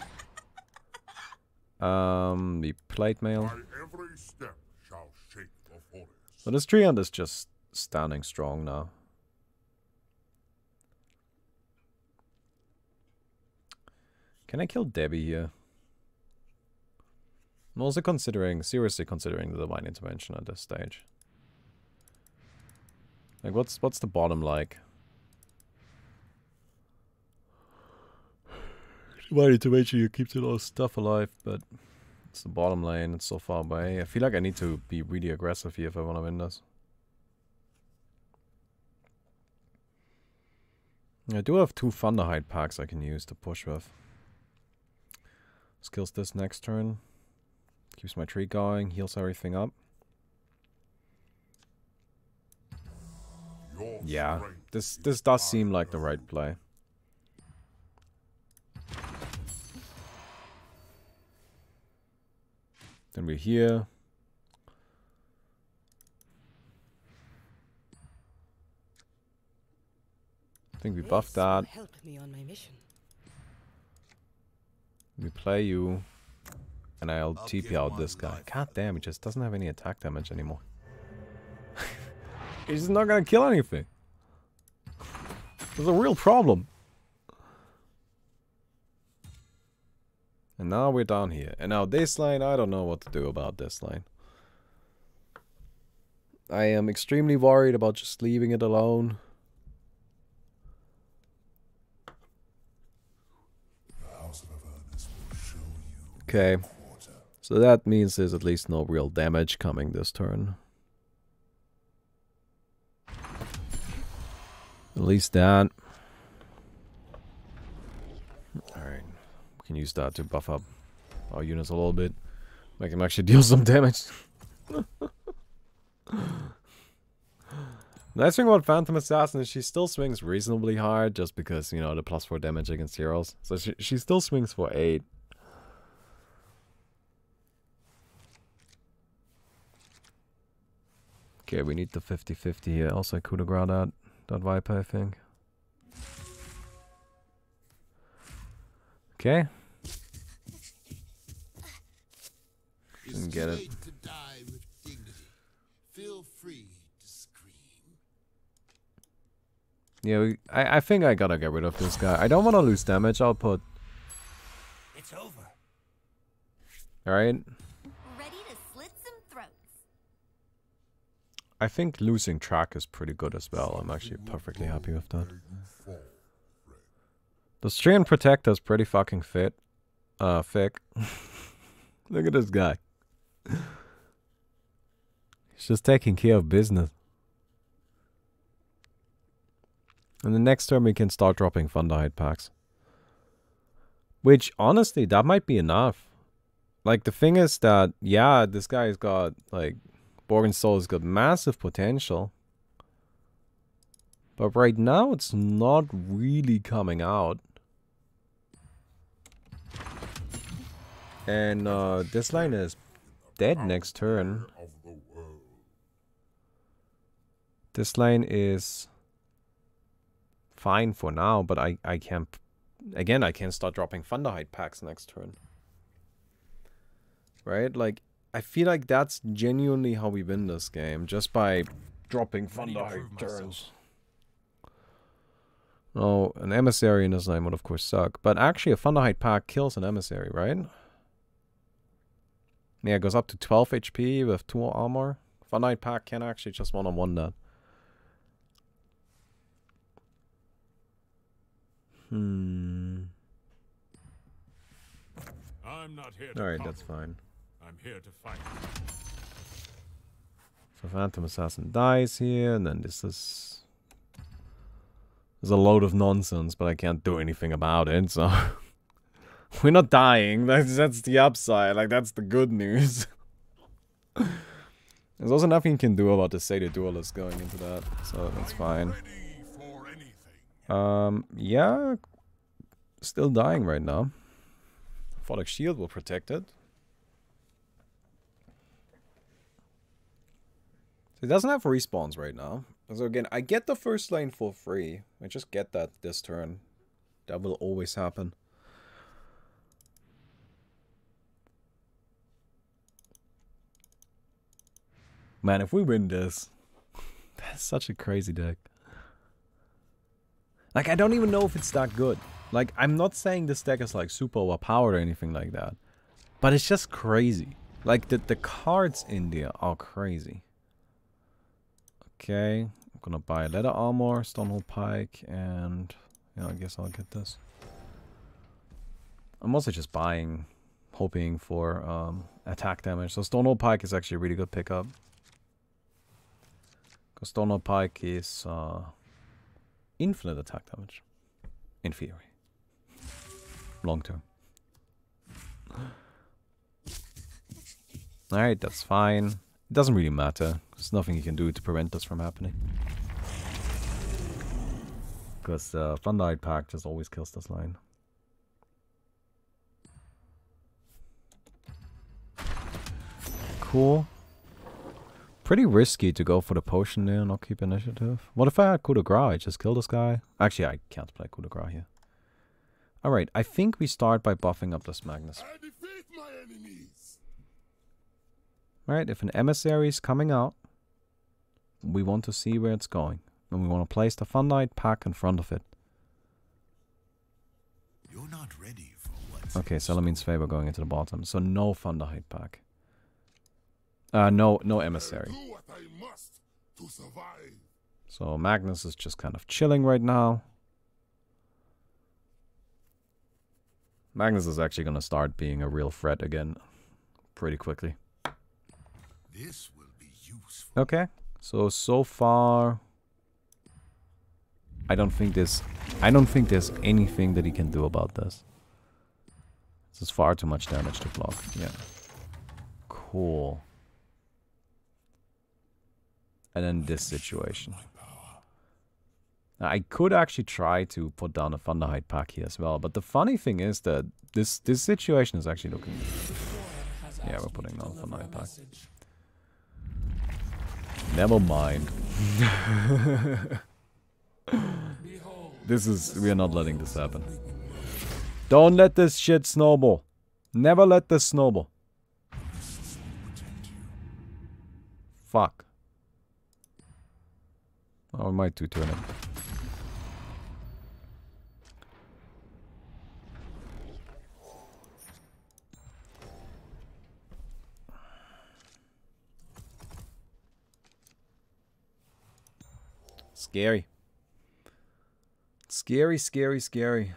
Speaker 1: The plate mail.
Speaker 2: By every step shall shake the forest.
Speaker 1: So this Treant is just standing strong now. Can I kill Debbie here? I'm also considering, seriously considering the Divine Intervention at this stage. Like, what's the bottom like? Divine Intervention, you keep a lot of stuff alive, but it's the bottom lane, it's so far away. I feel like I need to be really aggressive here if I want to win this. I do have 2 Thunderhide packs I can use to push with. Skills this next turn. Keeps my tree going, heals everything up. Yeah, this does seem like the right play. Then we're here. I think we buffed that.
Speaker 4: Help me on my mission. We
Speaker 1: play you. And I'll TP out this guy. God damn, he just doesn't have any attack damage anymore. He's not gonna kill anything. There's a real problem. And now we're down here. And now this lane, I don't know what to do about this lane. I am extremely worried about just leaving it alone. Okay. So that means there's at least no real damage coming this turn. At least that. Alright. We can use that to buff up our units a little bit. Make them actually deal some damage. Nice thing about Phantom Assassin is she still swings reasonably hard just because, you know, the +4 damage against heroes. So she still swings for 8. Okay, we need the 50-50 here. Also, I could have grabbed that Viper, I think. Okay. Didn't get it.
Speaker 3: To die with dignity. Feel free to scream.
Speaker 1: Yeah, I think I gotta get rid of this guy. I don't want to lose damage. I'll put...
Speaker 3: It's over.
Speaker 1: Alright.
Speaker 6: Ready to slit some throats.
Speaker 1: I think losing track is pretty good as well. I'm actually perfectly happy with that. The Treant Protector is pretty fucking thick. Look at this guy. He's just taking care of business. And the next turn we can start dropping Thunderhide packs. Which, honestly, that might be enough. Like, the thing is that, yeah, this guy's got, like, Borgen Soul has got massive potential. But right now, it's not really coming out. And this line is dead next turn.
Speaker 2: Of the world.
Speaker 1: This lane is fine for now, but I can't... Again, I can't start dropping Thunderhide packs next turn. Right? Like, I feel like that's genuinely how we win this game. Just by dropping Thunderhide turns. Oh, an Emissary in this lane would of course suck. But actually a Thunderhide pack kills an Emissary, right? Yeah, it goes up to 12 HP with 2 armor. Thunderhide pack can actually just one-on-one that.
Speaker 3: I'm not here to
Speaker 1: Alright, that's fine.
Speaker 3: I'm here to fight.
Speaker 1: So Phantom Assassin dies here, and then this is... There's a load of nonsense, but I can't do anything about it, so... We're not dying, that's the upside, like that's the good news. There's also nothing you can do about the Seder Duelist going into that, so that's fine. Yeah, still dying right now. Photic Shield will protect it. So it doesn't have respawns right now. So again, I get the first lane for free. I just get that this turn. That will always happen. Man, if we win this, that's such a crazy deck. Like, I don't even know if it's that good. Like, I'm not saying this deck is, like, super overpowered or anything like that. But it's just crazy. Like, the cards in there are crazy. Okay, I'm gonna buy Leather Armor, Stonehold Pike, and... Yeah, I guess I'll get this. I'm also just buying, hoping for attack damage. So Stonehold Pike is actually a really good pickup. Because Stonehold Pike is infinite attack damage. In theory. Long term. Alright, that's fine. It doesn't really matter. There's nothing you can do to prevent this from happening. Because Thunderhide pack just always kills this line. Cool. Pretty risky to go for the potion there and not keep initiative. What if I had coup de grace? I just kill this guy? Actually, I can't play coup de grace here. Alright, I think we start by buffing up this Magnus.
Speaker 2: I defeat my enemies.
Speaker 1: Alright, if an emissary is coming out, we want to see where it's going. And we want to place the Thunderhide pack in front of it.
Speaker 3: You're not ready for what's
Speaker 1: Okay, Salamin's favor going into the bottom. So no Thunderhide pack. No emissary.
Speaker 2: Do what I must to survive.
Speaker 1: So Magnus is just kind of chilling right now. Magnus is actually going to start being a real threat again pretty quickly.
Speaker 3: This will be useful.
Speaker 1: Okay, so far I don't think there's anything that he can do about this. This is far too much damage to block. Yeah. Cool. And then this situation. Now, I could actually try to put down a Thunderhide pack here as well, but the funny thing is that this situation is actually looking... Yeah, we're putting down a Thunderhide pack. Never mind. We are not letting this happen. Don't let this shit snowball. Never let this snowball. Fuck. Oh, I might two-turn it. Scary. Scary, scary, scary.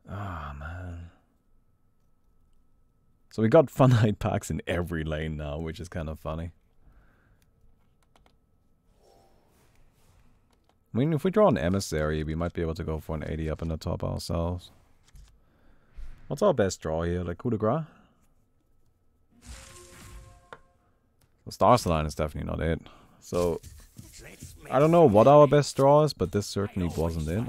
Speaker 1: Ah, man. So we got Thunderhide packs in every lane now, which is kind of funny. I mean, if we draw an emissary, we might be able to go for an 80 up in the top ourselves. What's our best draw here? Like coup de grace? The Stars line is definitely not it. So, I don't know what our best draw is, but this certainly wasn't it.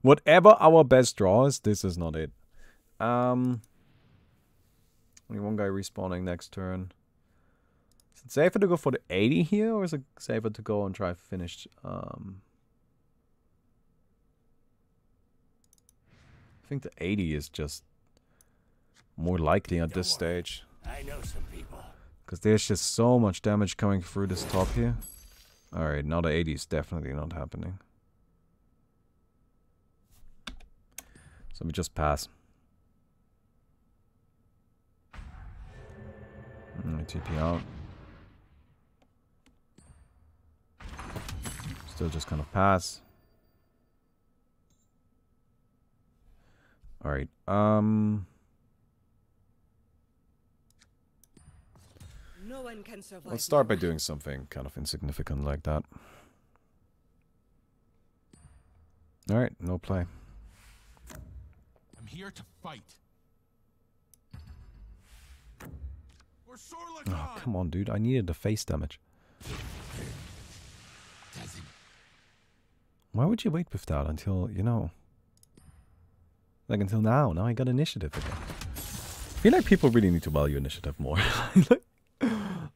Speaker 1: Whatever our best draw is, this is not it. Only one guy respawning next turn. Is it safer to go for the 80 here, or is it safer to go and try finish? I think the 80 is just more likely at this stage.
Speaker 3: I know some people.
Speaker 1: Because there's just so much damage coming through this top here. Alright, now the 80 is definitely not happening. So we just pass. TP out. Still just kind of pass. Alright,
Speaker 4: No one can survive.
Speaker 1: let's start by doing something kind of insignificant like that. Alright, no play.
Speaker 5: I'm here to fight.
Speaker 1: Oh, come on, dude. I needed the face damage. Why would you wait with that until, you know... Like, until now. Now I got initiative again. I feel like people really need to value initiative more.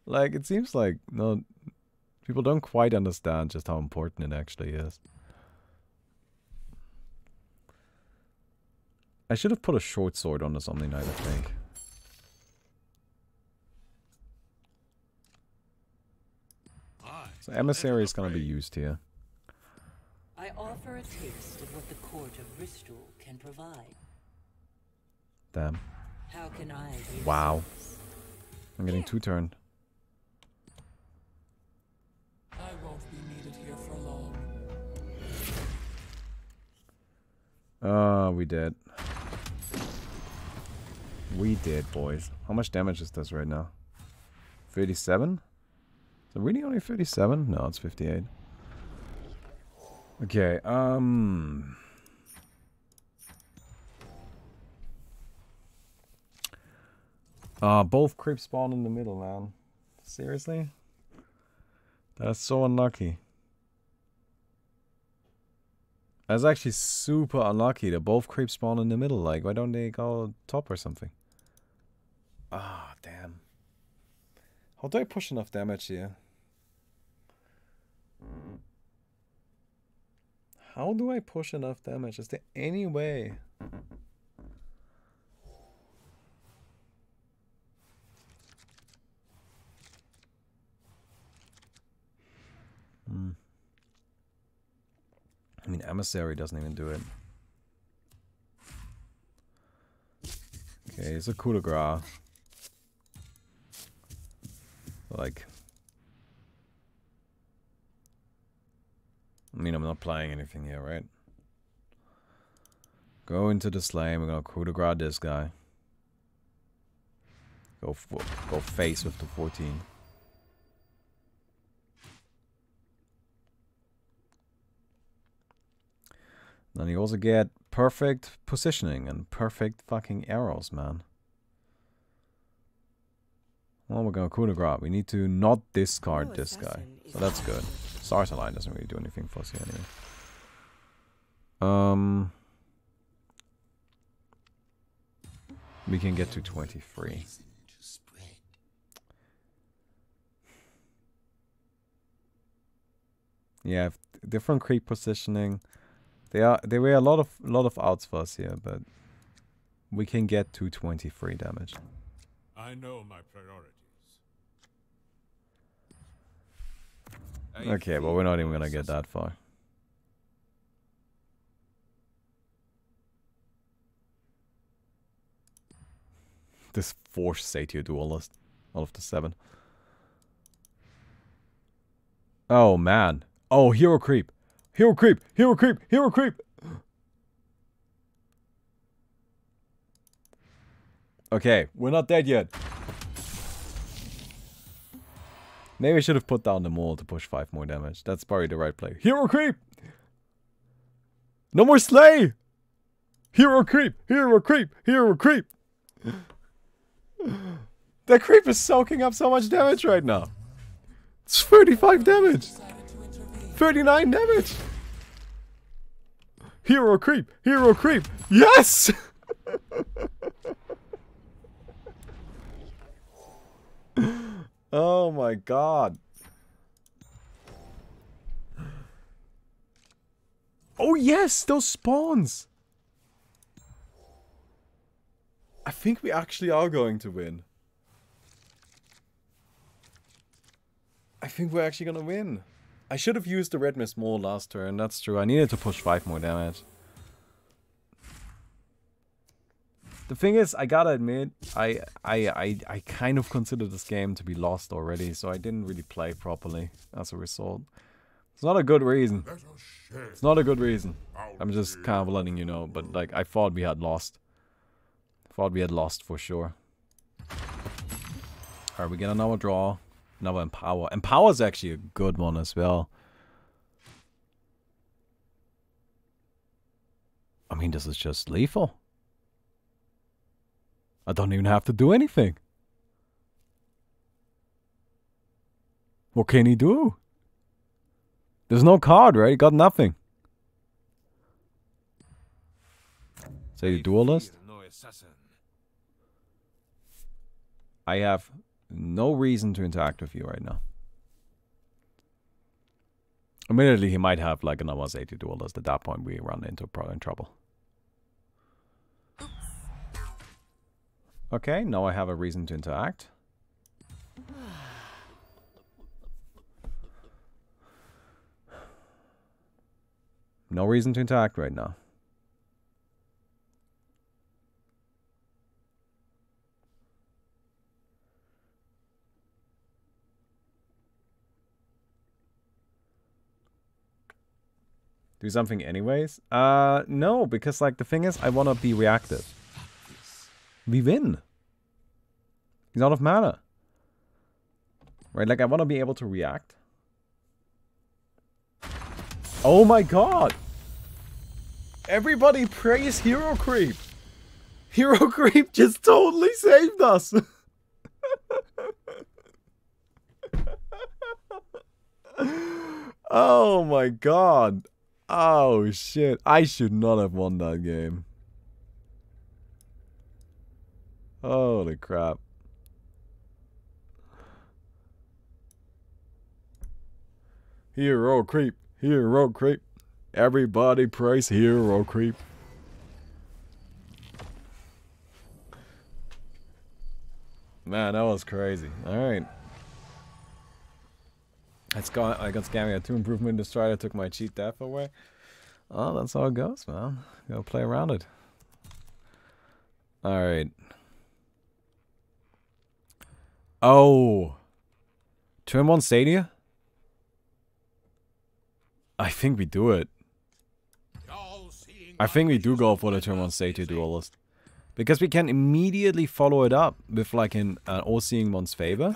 Speaker 1: Like, it seems like, no... People don't quite understand just how important it actually is. I should have put a short sword on this Omni Knight, I think. So Emissary is going to be used here.
Speaker 7: I offer a taste of what the court of Bristol can provide.
Speaker 1: Damn.
Speaker 7: How can I be of
Speaker 1: Wow.
Speaker 7: service?
Speaker 1: I'm getting 2 turn.
Speaker 5: I won't be needed here for long.
Speaker 1: We did. We did, boys. How much damage is this right now? 37? Is it really only 37? No, it's 58. Okay, both creeps spawn in the middle, man. Seriously? That's so unlucky. That's actually super unlucky that both creeps spawn in the middle. Like, why don't they go top or something? Ah, damn. How do I push enough damage here? How do I push enough damage? Is there any way? I mean, Emissary doesn't even do it. Okay, it's a coup de grace. Like... I mean, I'm not playing anything here, right? Go into the slame. We're gonna coup de grace this guy. Go face with the 14. Then you also get perfect positioning and perfect fucking arrows, man. Well, we're gonna coup de grace. We need to not discard this guy. So that's good. Sarsaline doesn't really do anything for us here anyway. We can get to 23. Yeah, different creep positioning. There were a lot of outs for us here, but we can get to 23 damage.
Speaker 2: I know my priorities.
Speaker 1: Okay, but we're not even gonna get that far. This force Satyr duelist. All of the 7. Oh man. Oh, hero creep. Hero creep. Hero creep. Hero creep. Okay, we're not dead yet. Maybe I should have put down the mole to push 5 more damage. That's probably the right play. Hero creep! No more slay! Hero creep! Hero creep! Hero creep! That creep is soaking up so much damage right now. It's 35 damage! 39 damage! Hero creep! Hero creep! Yes! Oh my god. Oh yes, those spawns! I think we actually are going to win. I think we're actually gonna win. I should have used the red mist more last turn, that's true. I needed to push 5 more damage. The thing is, I gotta admit, I kind of consider this game to be lost already, so I didn't really play properly as a result. It's not a good reason. It's not a good reason. I'm just kind of letting you know, but like, I thought we had lost. Thought we had lost for sure. Alright, we get another draw. Another Empower. Empower is actually a good one as well. I mean, this is just lethal. I don't even have to do anything. What can he do? There's no card, right? He got nothing. Say you duelist? I have no reason to interact with you right now. Admittedly, he might have like another 80 duelist. At that point, we run into trouble. Okay, now I have a reason to interact. No reason to interact right now. Do something anyways? No, because like the thing is, I want to be reactive. We win. He's out of mana. Right, like I want to be able to react. Oh my god! Everybody praise Hero Creep! Hero Creep just totally saved us! Oh my god! Oh shit, I should not have won that game. Holy crap. Hero Creep, Hero Creep. Everybody praise Hero Creep. Man, that was crazy. Alright. I got Scammy at 2 improvement destroyer, took my cheat death away. Oh, that's how it goes, man. Gotta play around it. Alright. Oh. Turn 1 Stadia? I think we do it. I think we do go for the turn 1 Stadia duelist. Because we can immediately follow it up with like an all-seeing one's favor.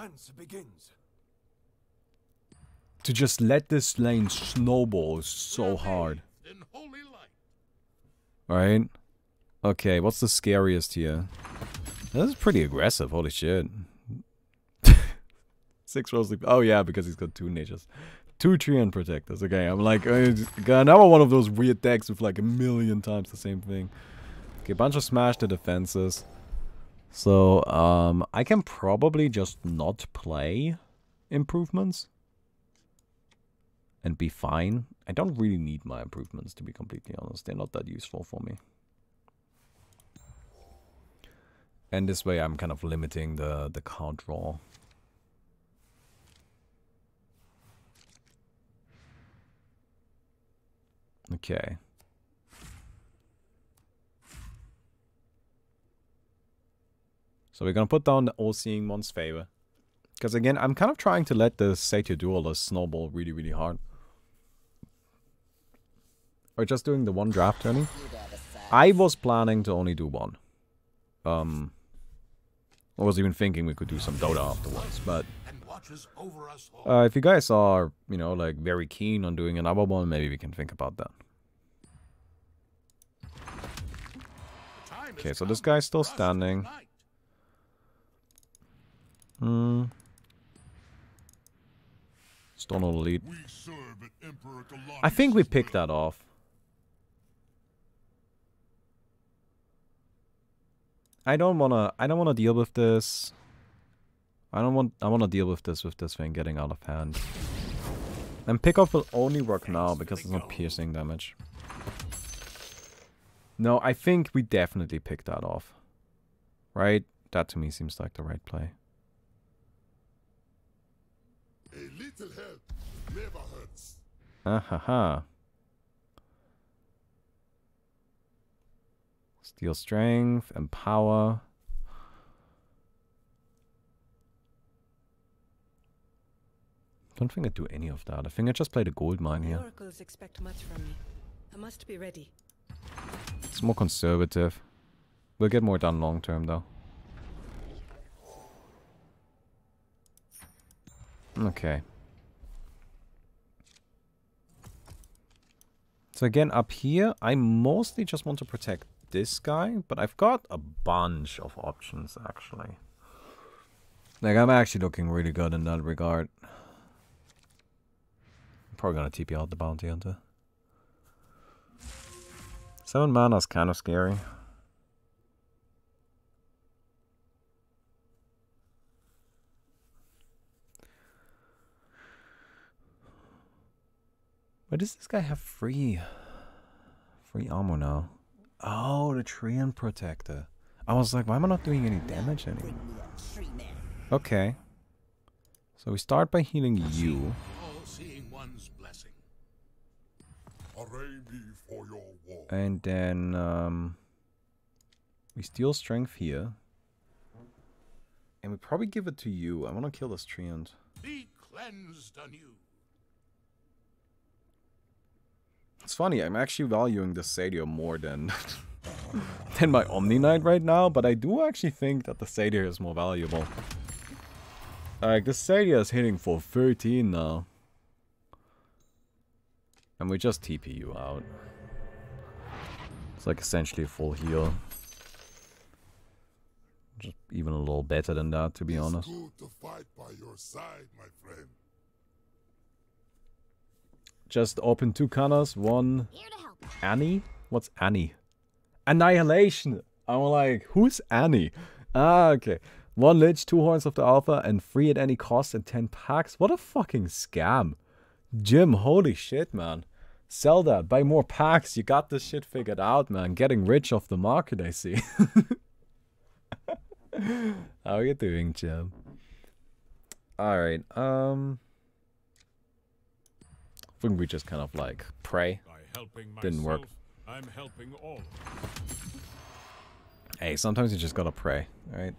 Speaker 1: To just let this lane snowball so hard. Alright. Okay, what's the scariest here? This is pretty aggressive, holy shit. 6 rolls. Oh yeah, because he's got 2 natures. 2 Treant Protectors. Okay, I'm like, got another one of those weird decks with like a million times the same thing. Okay, bunch of smash the defenses. So, I can probably just not play improvements. And be fine. I don't really need my improvements, to be completely honest. They're not that useful for me. And this way I'm kind of limiting the card draw. Okay. So we're gonna put down the all-seeing one's favor. Because again, I'm kind of trying to let the Satyr Duelist snowball really, really hard. Or just doing the 1 draft turning. I was planning to only do 1. I was even thinking we could do some Dota afterwards, but if you guys are, you know, like very keen on doing another one, maybe we can think about that. Okay, so this guy's still standing. Still no lead. I think we picked that off. I don't wanna deal with this. I wanna deal with this thing getting out of hand. And pickup will only work now because it's not piercing damage. No, I think we definitely picked that off. Right? That to me seems like the right play.
Speaker 2: A little help never hurts.
Speaker 1: Ahaha. Steel strength and power. Don't think I do any of that. I think I just played a gold mine
Speaker 4: The
Speaker 1: here.
Speaker 4: oracles expect much from me. I must be ready.
Speaker 1: It's more conservative. We'll get more done long term though. Okay. So again, up here, I mostly just want to protect this guy, but I've got a bunch of options actually. Like, I'm actually looking really good in that regard. I'm probably gonna TP out the bounty hunter. 7 mana is kind of scary. Why does this guy have free armor now? Oh, the Treant Protector. I was like, why am I not doing any damage anymore? Okay. So we start by healing you.
Speaker 3: All-seeing one's blessing.
Speaker 2: Array me for your war.
Speaker 1: And then we steal strength here. And we probably give it to you. I want to kill this Treant.
Speaker 3: Be cleansed anew.
Speaker 1: It's funny, I'm actually valuing the Satyr more than than my Omni Knight right now, but I do actually think that the Satyr is more valuable. Like, the Satyr is hitting for 13 now. And we just TP you out. It's like essentially a full heal. Just even a little better than that, to be honest.
Speaker 2: It's good to fight by your side, my friend.
Speaker 1: Just open 2 corners, one
Speaker 6: Here to help.
Speaker 1: Annie? What's Annie? Annihilation! I'm like, who's Annie? Ah, okay. 1 Lich, 2 Horns of the Alpha, and free at any cost and 10 packs. What a fucking scam. Jim, holy shit, man. Sell that, buy more packs. You got this shit figured out, man. Getting rich off the market, I see. How are you doing, Jim? Alright, I think we just kind of like pray.
Speaker 8: By helping
Speaker 1: Didn't work.
Speaker 8: myself, I'm helping all.
Speaker 1: Hey, sometimes you just gotta pray, right?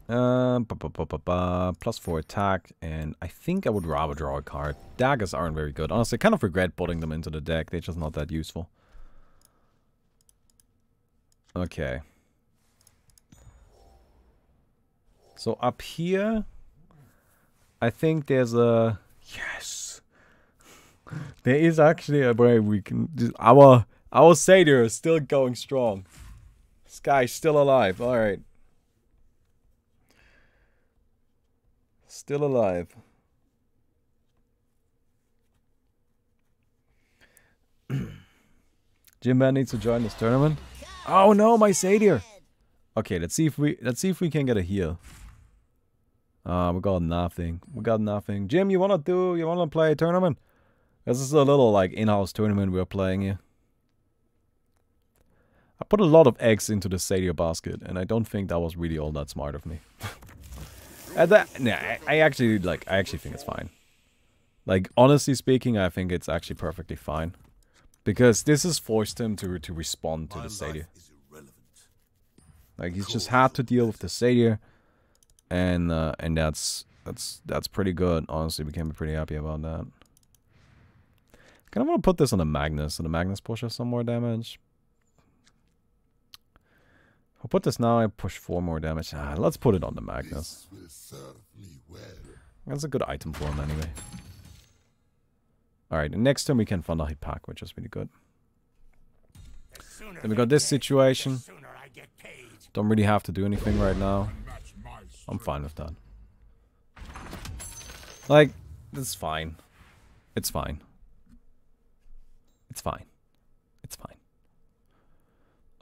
Speaker 1: +4 attack, and I think I would rather draw a card. Daggers aren't very good. Honestly, I kind of regret putting them into the deck. They're just not that useful. Okay. So up here, I think there's a... Yes! There is actually a way we can... Our Satyr is still going strong. This guy's still alive. Alright. Still alive. Jim Man needs to join this tournament. Oh no, my Satyr! Okay, let's see if we can get a heal. We got nothing. We got nothing. Jim, you wanna play a tournament? This is a little like in-house tournament we're playing here. I put a lot of eggs into the Satyr basket, and I don't think that was really all that smart of me. I actually think it's fine. Like, honestly speaking, I think it's actually perfectly fine. Because this has forced him to respond to the Satyr. Like, he's just had to deal with the Satyr. And that's pretty good. Honestly, we can be pretty happy about that. I kind of want to put this on the Magnus, so the Magnus pushes some more damage. I'll put this now, I push 4 more damage. Let's put it on the Magnus. That's a good item for him anyway. Alright, and next turn we can fund a hit pack, which is really good. Then we got this situation. Don't really have to do anything right now. I'm fine with that. Like, it's fine. It's fine. It's fine. It's fine.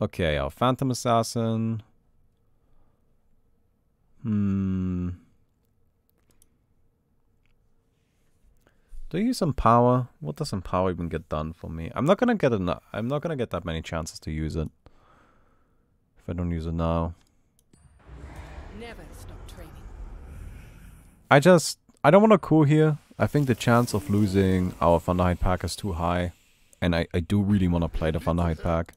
Speaker 1: Okay, our Phantom Assassin. Do you use some power? What does some power even get done for me? I'm not gonna get enough. I'm not gonna get that many chances to use it if I don't use it now.
Speaker 4: Never stop training.
Speaker 1: I don't want to cool here. I think the chance of losing our Thunderhide pack is too high, and I do really want to play the Thunderhide pack.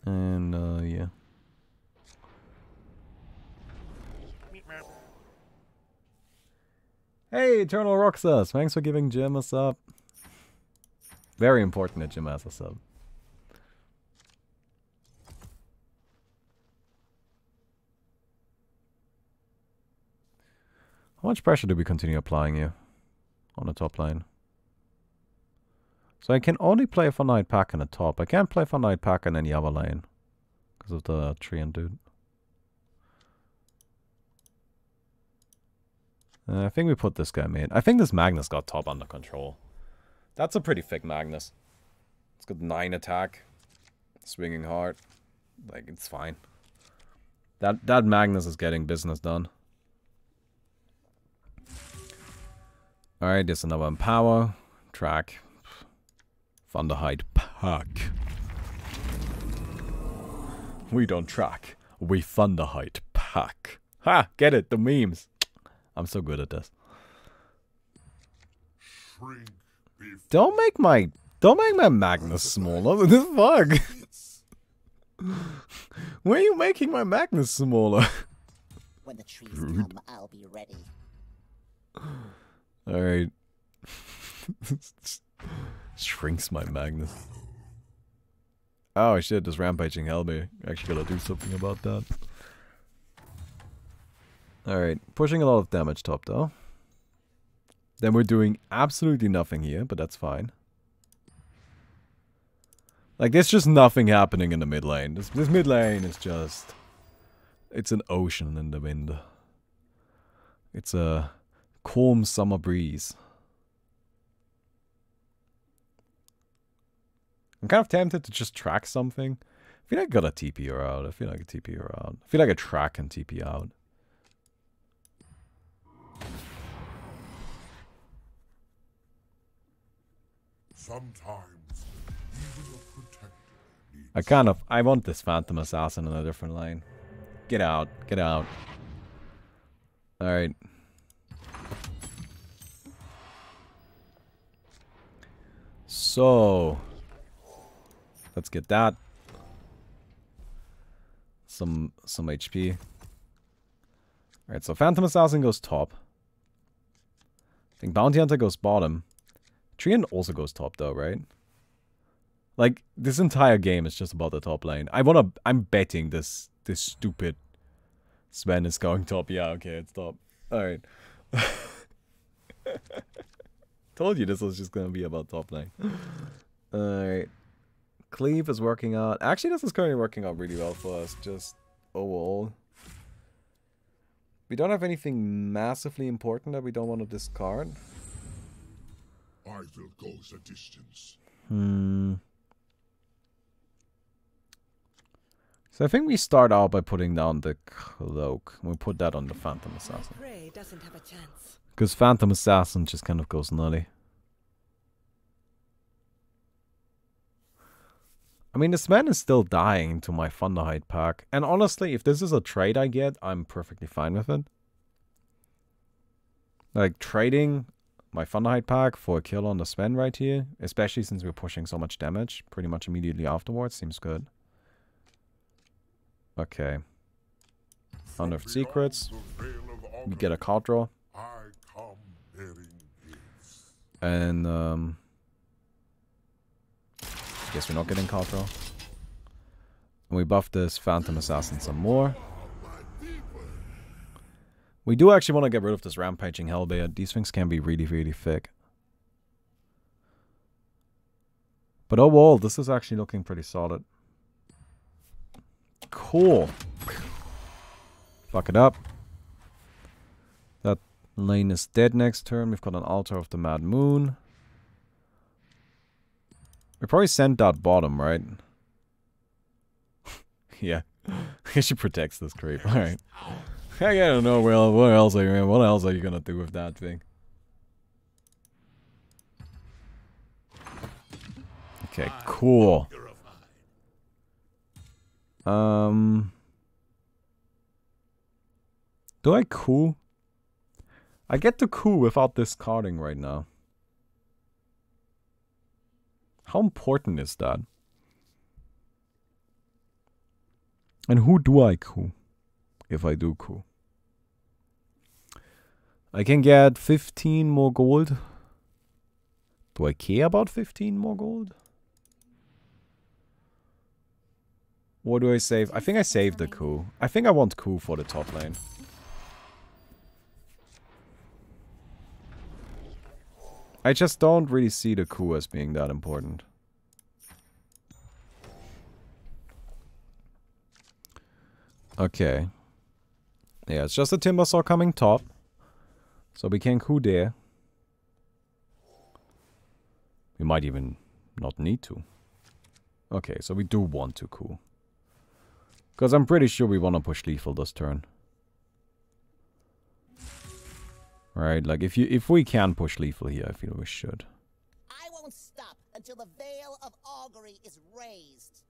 Speaker 1: And yeah. Hey, Eternal Roxas! Thanks for giving Jim a sub. Very important that Jim has a sub. How much pressure do we continue applying here on the top lane? So I can only play a Thunderhide pack in the top. I can't play Thunderhide pack in any other lane because of the Treant dude. I think we put this guy mid. I think this Magnus got top under control. That's a pretty thick Magnus. It's got 9 attack. Swinging hard. Like, it's fine. That Magnus is getting business done. Alright, there's another Empower. Track. Thunderhide pack. We don't track. We Thunderhide pack. Ha! Get it? The memes. I'm so good at this. Don't make my Magnus smaller. What the fuck? Why are you making my Magnus smaller?
Speaker 8: When the trees come, I'll be ready.
Speaker 1: Alright. Shrinks my Magnus. Oh shit, this rampaging Hellbay. Actually gotta do something about that. Alright, pushing a lot of damage top though. Then we're doing absolutely nothing here, but that's fine. Like, there's just nothing happening in the mid lane. This mid lane is just... It's an ocean in the wind. It's a calm summer breeze. I'm kind of tempted to just track something. I feel like I got a TP her out. I feel like a TP her out. I feel like a track and TP out.
Speaker 2: Sometimes even a protector needs
Speaker 1: I want this Phantom Assassin in a different lane. Get out. Get out. Alright. So... Let's get that. Some HP. Alright, so Phantom Assassin goes top. I think Bounty Hunter goes bottom. Treant also goes top though, right? Like, this entire game is just about the top lane. I'm betting this stupid Sven is going top. Yeah, okay, it's top. Alright. Told you this was just gonna be about top lane. Alright. Cleave is working out. Actually, this is currently working out really well for us. Just overall. We don't have anything massively important that we don't want to discard.
Speaker 2: I will go the distance.
Speaker 1: So I think we start out by putting down the cloak. We put that on the Phantom Assassin.
Speaker 4: Prey doesn't have a chance.
Speaker 1: Because Phantom Assassin just kind of goes nutty. I mean, this man is still dying to my Thunderhide pack. And honestly, if this is a trade I get, I'm perfectly fine with it. Like, trading my Thunderhide pack for a kill on the Sven right here, especially since we're pushing so much damage pretty much immediately afterwards, seems good. Okay. Unearthed Secrets. We get a card draw. And, guess we're not getting card draw. And we buff this Phantom Assassin some more. We do actually want to get rid of this Rampaging Hellbear. These things can be really, really thick. But overall, this is actually looking pretty solid. Cool. Fuck it up. That lane is dead next turn. We've got an Altar of the Mad Moon. We probably sent that bottom, right? Yeah. She protects this creep. Alright. I don't know what else are you gonna do with that thing? Okay, cool. Do I coup? I get to coup without discarding right now. How important is that? And who do I coup? If I do coup. I can get 15 more gold. Do I care about 15 more gold? What do I save? I think I saved the coup. I think I want coup for the top lane. I just don't really see the coup as being that important. Okay. Yeah, it's just a Timbersaw coming top. So we can coup there. We might even not need to. Okay, so we do want to coup. Because I'm pretty sure we want to push lethal this turn. Right, like if we can push lethal here, I feel we should.
Speaker 8: I won't stop until the veil of augury is raised.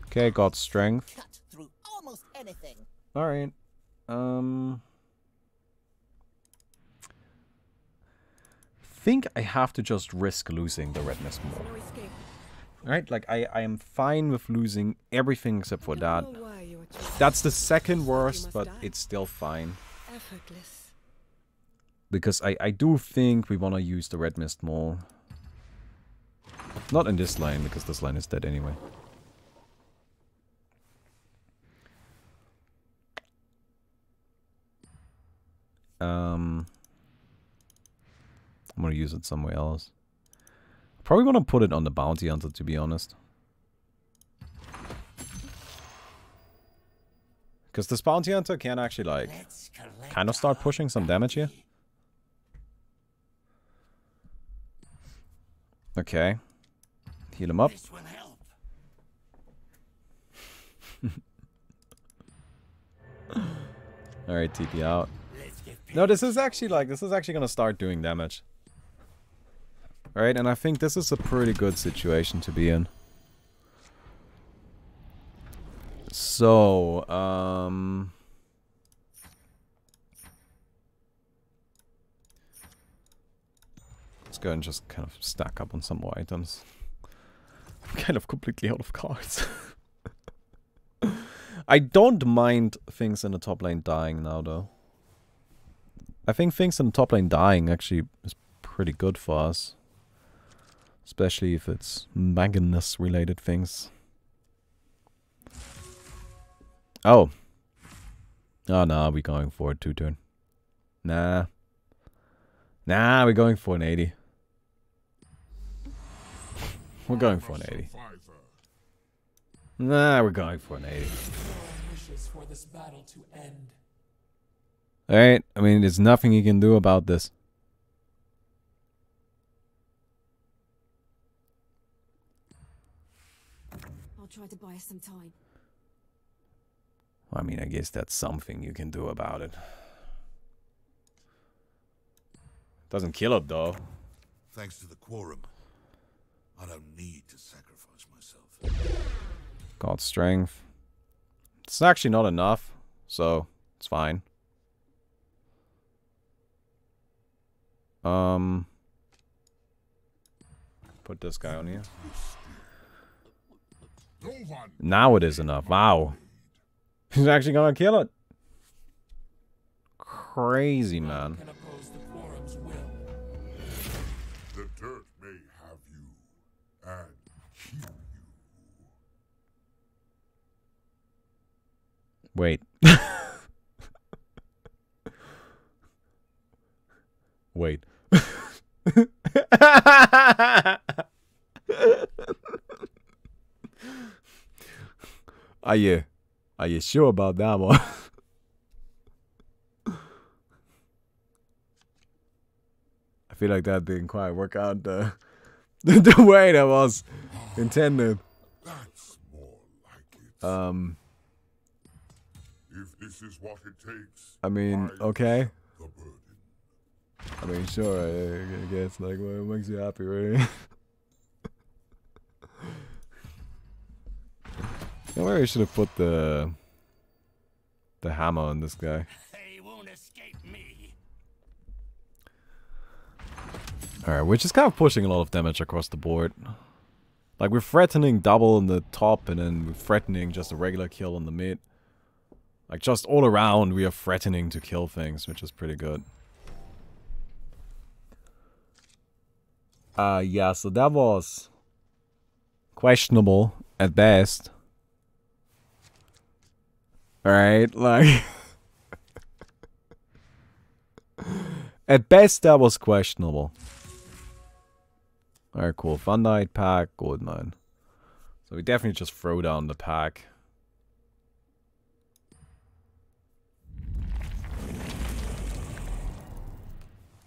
Speaker 1: Okay, got strength.
Speaker 8: Cut through almost anything.
Speaker 1: Alright. Think I have to just risk losing the red mist more.
Speaker 4: No escape.
Speaker 1: Right, like I am fine with losing everything except for that.
Speaker 4: Don't know why you are choosing.
Speaker 1: That's the second worst,
Speaker 4: must
Speaker 1: but
Speaker 4: die.
Speaker 1: it's still fine.
Speaker 4: Effortless.
Speaker 1: Because I do think we want to use the red mist more. Not in this lane, because this lane is dead anyway. I'm gonna use it somewhere else. Probably want to put it on the bounty hunter, to be honest. Because this bounty hunter can actually, like, kind of start pushing some damage here. Okay. Heal him up.
Speaker 3: This will help.
Speaker 1: Alright, TP out.
Speaker 3: Let's get
Speaker 1: No, this is actually gonna start doing damage. Alright, and I think this is a pretty good situation to be in. So, let's go and just kind of stack up on some more items. I'm kind of completely out of cards. I don't mind things in the top lane dying now, though. I think things in the top lane dying actually is pretty good for us. Especially if it's Magnus related things. Oh. Oh, no, we're going for a 2-turn. Nah. Nah, we're going for an 80. We're going for an 80. Nah, we're going for an 80.
Speaker 5: Wishes for this battle to end.
Speaker 1: Alright, I mean, there's nothing you can do about this.
Speaker 9: I'll try to buy us some time.
Speaker 1: I mean, I guess that's something you can do about it. Doesn't kill it, though.
Speaker 3: Thanks to the quorum, I don't need to sacrifice myself.
Speaker 1: Got strength. It's actually not enough, so it's fine. Put this guy on here. Now it is enough. Wow. He's actually gonna kill it. Crazy, man.
Speaker 5: Can oppose the quorum's will.
Speaker 2: The dirt may have you and keep you.
Speaker 1: Wait. Wait. Are you sure about that one? I feel like that didn't quite work out The way that was intended.
Speaker 2: That's more like it. If this is what it takes,
Speaker 1: I mean, okay.
Speaker 2: the burden.
Speaker 1: I mean, sure, I guess, like, what makes you happy, right? Maybe I should have put the hammer on this guy.
Speaker 3: They won't escape me.
Speaker 1: Alright, we're just kind of pushing a lot of damage across the board. Like, we're threatening double on the top, and then we're threatening just a regular kill on the mid. Like, just all around, we are threatening to kill things, which is pretty good. Yeah, so that was questionable at best. Alright, like... at best, that was questionable. Alright, cool. Fun Night pack, gold mine. So we definitely just throw down the pack.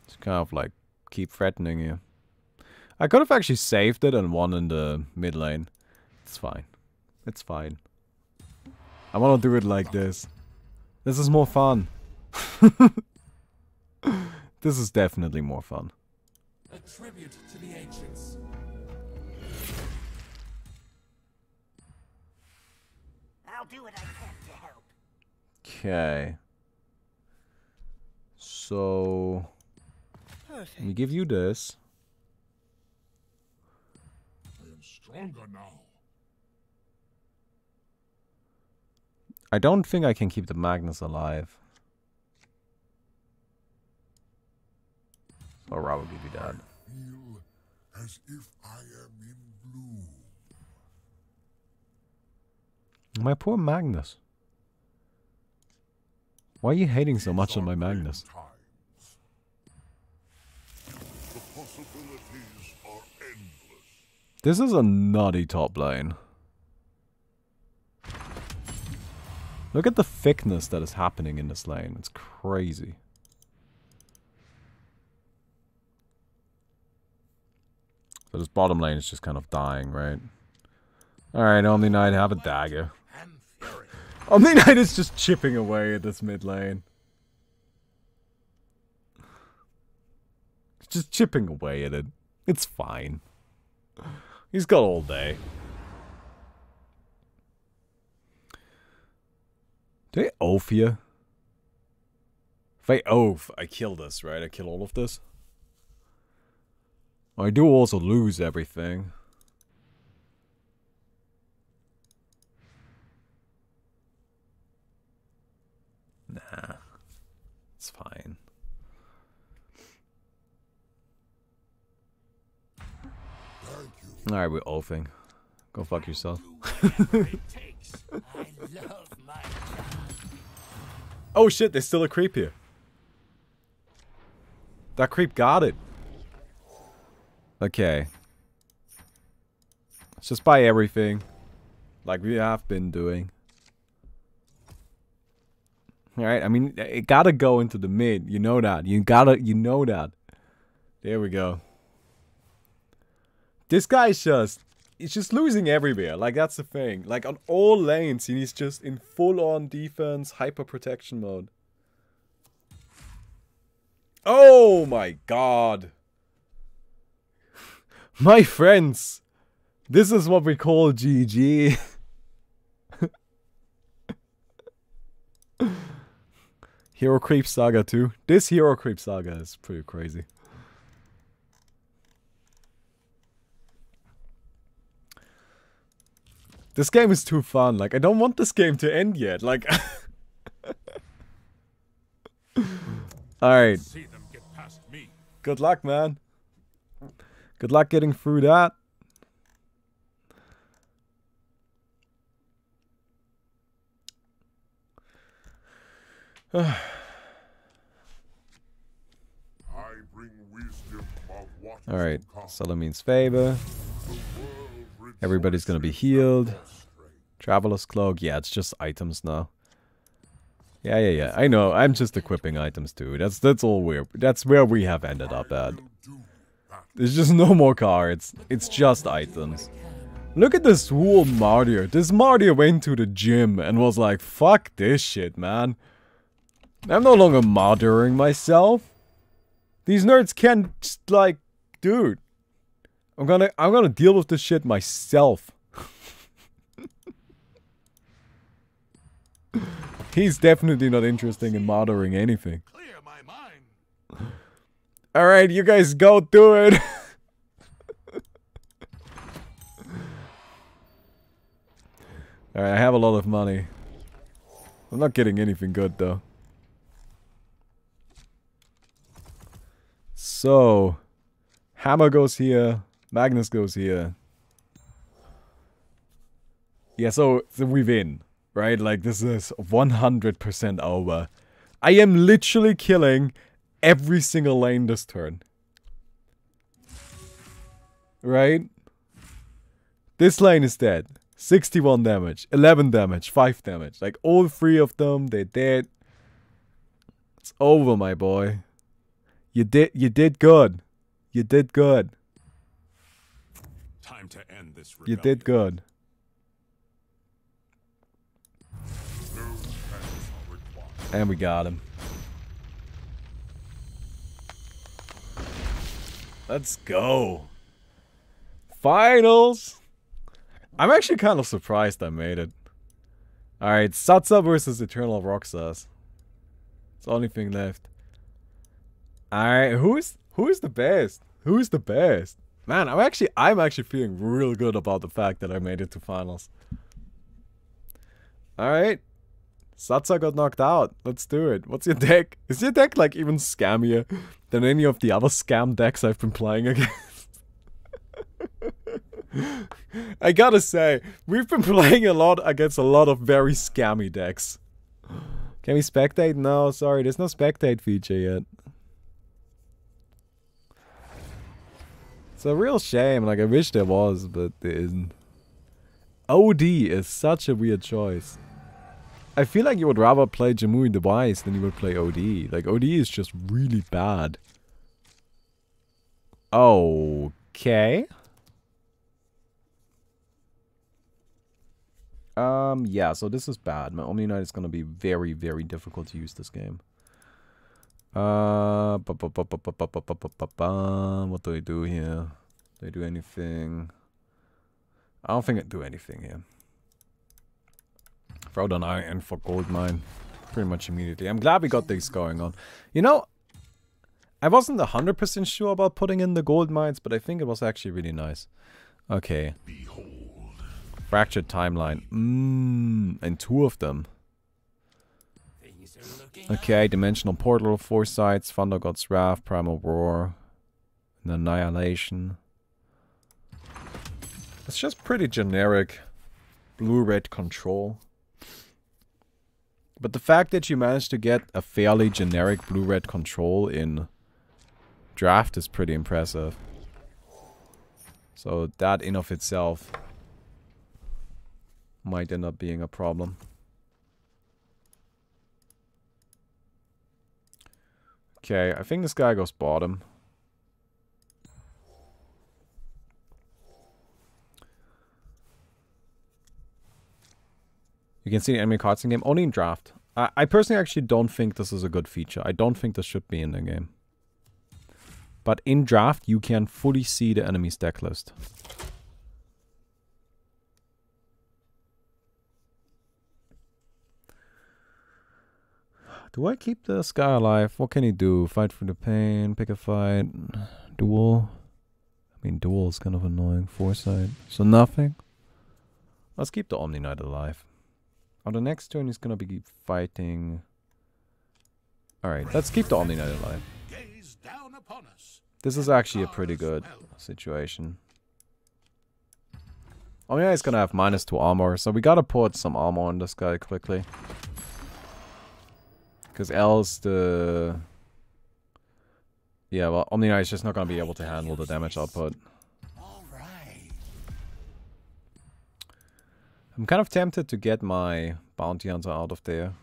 Speaker 1: Just kind of like keep threatening you. I could have actually saved it and won in the mid lane. It's fine. It's fine. I want to do it like this. This is more fun. This is definitely more fun.
Speaker 5: A tribute to the ancients.
Speaker 8: I'll do what I can to help.
Speaker 1: Okay. So...
Speaker 4: Perfect.
Speaker 1: let me give you this.
Speaker 2: I am stronger now.
Speaker 1: I don't think I can keep the Magnus alive. So Ra will give you that.
Speaker 2: Feel as if I am in bloom.
Speaker 1: My poor Magnus. Why are you hating so much on my Magnus?
Speaker 2: Times. The possibilities are endless.
Speaker 1: This is a nutty top lane. Look at the thickness that is happening in this lane. It's crazy. So this bottom lane is just kind of dying, right? Alright, Omni Knight, have a dagger. Omni Knight is just chipping away at this mid lane. Just chipping away at it. It's fine. He's got all day. Do I oath here? If I oath, I kill this, right? I kill all of this. I do also lose everything. Nah. It's fine. Alright, we're oathing. Go fuck yourself. Oh shit, there's still a creep here. That creep got it. Okay. Let's just buy everything. Like we have been doing. Alright, I mean, it gotta go into the mid. You know that. You know that. There we go. This guy's he's just losing everywhere. Like, that's the thing. Like, on all lanes, he's just in full-on defense, hyper-protection mode. Oh my god. My friends. This is what we call GG. Hero Creep Saga 2. This Hero Creep Saga is pretty crazy. This game is too fun. Like, I don't want this game to end yet. Like, alright. Good luck, man. Good luck getting through that.
Speaker 2: I bring wisdom of what is
Speaker 1: Alright,
Speaker 2: to come.
Speaker 1: Salamin's favor. Everybody's gonna be healed. Traveler's Cloak. Yeah, it's just items now. Yeah. I know. I'm just equipping items too. That's all we're. That's where we have ended up at. There's just no more cards. It's just items. Look at this whole Martyr. This Martyr went to the gym and was like, fuck this shit, man. I'm no longer martyring myself. These nerds can't just, like, dude. I'm gonna deal with this shit myself. He's definitely not interested in martyring anything.
Speaker 3: Clear my mind.
Speaker 1: Alright, you guys go do it. Alright, I have a lot of money. I'm not getting anything good though. So, Hammer goes here, Magnus goes here. Yeah, so we win, right? Like, this is 100% over. I am literally killing every single lane this turn. Right? This lane is dead. 61 damage, 11 damage, 5 damage. Like, all three of them, they're dead. It's over, my boy. You did good. You did good.
Speaker 3: Time to end this
Speaker 1: You
Speaker 3: rebellion.
Speaker 1: did good. And we got him. Let's go. Finals. I'm actually kind of surprised I made it. Alright, Satsa versus Eternal Roxas. It's the only thing left. Alright, who's the best? Who's the best? Man, I'm actually feeling real good about the fact that I made it to finals. Alright. Satsa got knocked out. Let's do it. What's your deck? Is your deck like even scammier than any of the other scam decks I've been playing against? I gotta say, we've been playing a lot against a lot of very scammy decks. Can we spectate? No, sorry, there's no spectate feature yet. It's a real shame, like I wish there was, but there isn't. OD is such a weird choice. I feel like you would rather play Jamui Device than you would play OD. Like, OD is just really bad. Okay. Yeah, so this is bad. My Omni Knight is gonna be very, very difficult to use this game. What do I do here? Do I do anything? I don't think I do anything here. Throw down iron for gold mine. Pretty much immediately. I'm glad we got this going on. You know, I wasn't 100% sure about putting in the gold mines, but I think it was actually really nice. Okay.
Speaker 3: Behold.
Speaker 1: Fractured timeline. And two of them. Okay, Dimensional Portal, Foresights, Thunder God's Wrath, Primal Roar, and Annihilation. It's just pretty generic blue-red control. But the fact that you managed to get a fairly generic blue-red control in draft is pretty impressive. So that in of itself might end up being a problem. Okay, I think this guy goes bottom. You can see the enemy cards in game only in draft. I personally actually don't think this is a good feature. I don't think this should be in the game. But in draft, you can fully see the enemy's deck list. Do I keep this guy alive? What can he do? Fight for the pain, pick a fight, duel. I mean, duel is kind of annoying. Foresight. So nothing. Let's keep the Omni Knight alive. On the next turn, he's gonna be fighting. Alright, let's keep the Omni Knight alive.
Speaker 3: Gaze down upon us.
Speaker 1: This is actually a pretty good situation. Omni Knight is gonna have -2 armor, so we gotta put some armor on this guy quickly. Because else the... Yeah, well, Omni Knight is just not gonna be able to handle the damage output. I'm kind of tempted to get my Bounty Hunter out of there.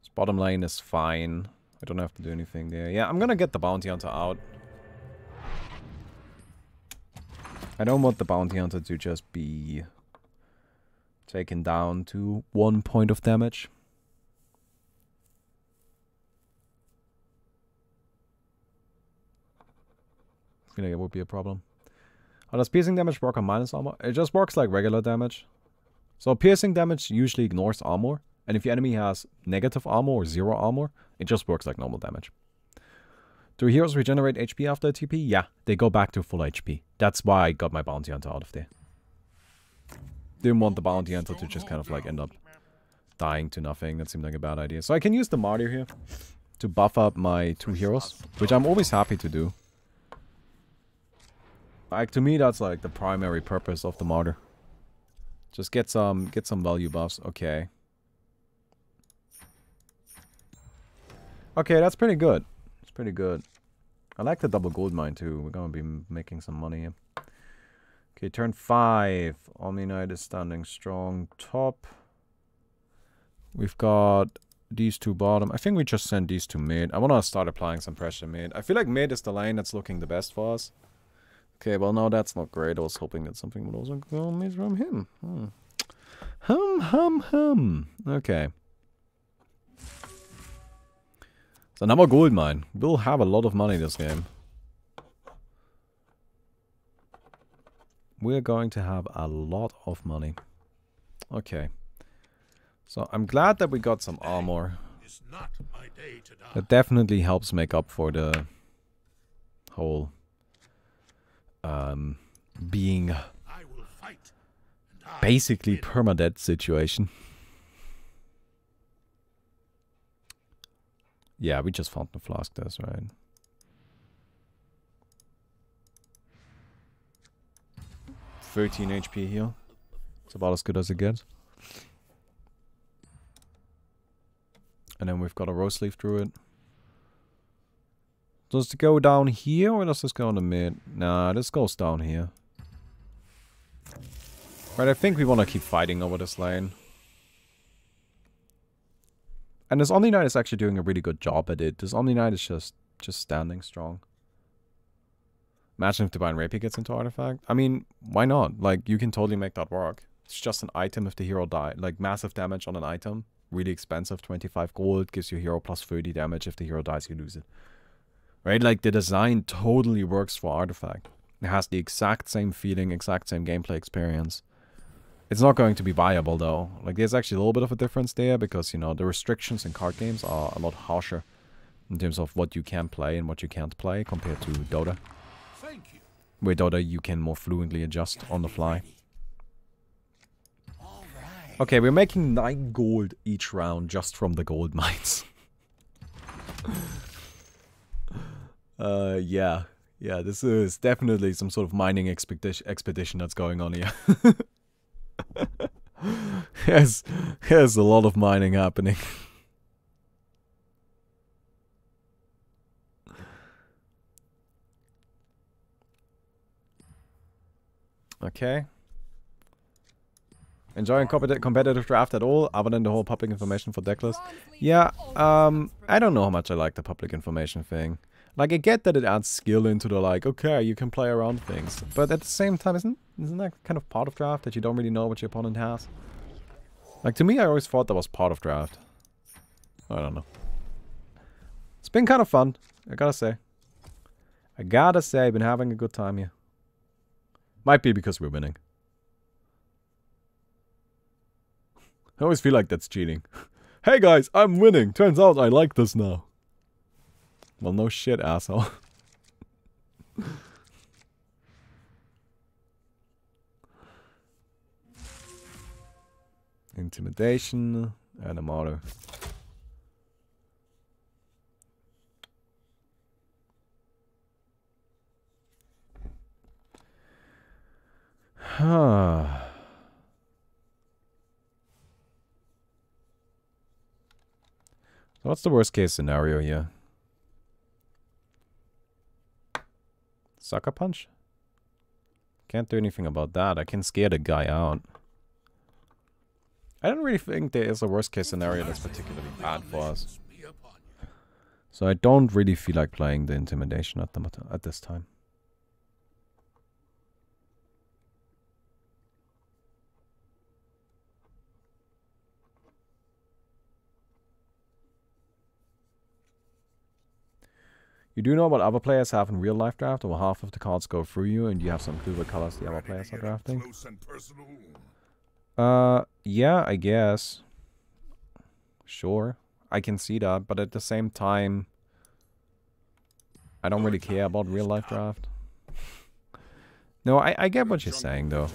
Speaker 1: This bottom lane is fine. I don't have to do anything there. Yeah, I'm gonna get the Bounty Hunter out. I don't want the bounty hunter to just be taken down to 1 point of damage. I feel like it would be a problem. How does piercing damage work on minus armor? It just works like regular damage. So piercing damage usually ignores armor. And if your enemy has negative armor or 0 armor, it just works like normal damage. Do heroes regenerate HP after a TP? Yeah, they go back to full HP. That's why I got my bounty hunter out of there. Didn't want the bounty hunter to just kind of like end up dying to nothing. That seemed like a bad idea. So I can use the martyr here to buff up my 2 heroes, which I'm always happy to do. Like, to me, that's like the primary purpose of the martyr. Just get some value buffs. Okay. Okay, that's pretty good. It's pretty good. I like the double gold mine too. We're gonna be making some money here. Okay, turn 5. Omni Knight is standing strong top. We've got these 2 bottom. I think we just send these 2 mid. I want to start applying some pressure mid. I feel like mid is the lane that's looking the best for us. Okay, well, no, that's not great. I was hoping that something would also come from him. Okay. So another gold mine. We'll have a lot of money this game. We're going to have a lot of money. Okay. So I'm glad that we got some armor. That definitely helps make up for the whole being basically permadeath situation. Yeah, we just found the flask, that's right. $13 HP here. It's about as good as it gets. And then we've got a rose leaf through it. Does it go down here or does this go in the mid? Nah, this goes down here. Right, I think we want to keep fighting over this lane. And this Omni Knight is actually doing a really good job at it. This Omni Knight is just standing strong. Imagine if Divine Rapier gets into Artifact. I mean, why not? Like, you can totally make that work. It's just an item if the hero dies. Like, massive damage on an item. Really expensive, 25 gold. Gives your hero plus 30 damage. If the hero dies, you lose it. Right? Like, the design totally works for Artifact. It has the exact same feeling, exact same gameplay experience. It's not going to be viable, though. Like, there's actually a little bit of a difference there, because, you know, the restrictions in card games are a lot harsher in terms of what you can play and what you can't play compared to Dota. With Dota, you can more fluently adjust on the fly. Okay, we're making 9 gold each round just from the gold mines. Yeah. Yeah, this is definitely some sort of mining expedition that's going on here. There's a lot of mining happening. Okay. Enjoying competitive draft at all, other than the whole public information for decklist? Yeah, I don't know how much I like the public information thing. Like, I get that it adds skill into the, like, okay, you can play around things. But at the same time, isn't that kind of part of draft, that you don't really know what your opponent has? Like, to me, I always thought that was part of draft. I don't know. It's been kind of fun, I gotta say. I've been having a good time here. Might be because we're winning. I always feel like that's cheating. Hey guys, I'm winning! Turns out I like this now. Well, no shit, asshole. Intimidation and a martyr. Huh. So what's the worst case scenario here? Sucker punch? Can't do anything about that. I can scare the guy out. I don't really think there is a worst case scenario that's particularly bad for us. So I don't really feel like playing the intimidation at this time. You do know what other players have in real life draft, or half of the cards go through you, and you have some clue what colors the other players are drafting?
Speaker 3: Close and personal.
Speaker 1: Yeah, I guess. Sure, I can see that, but at the same time, I don't really care about real life draft. No, I get what you're saying, though.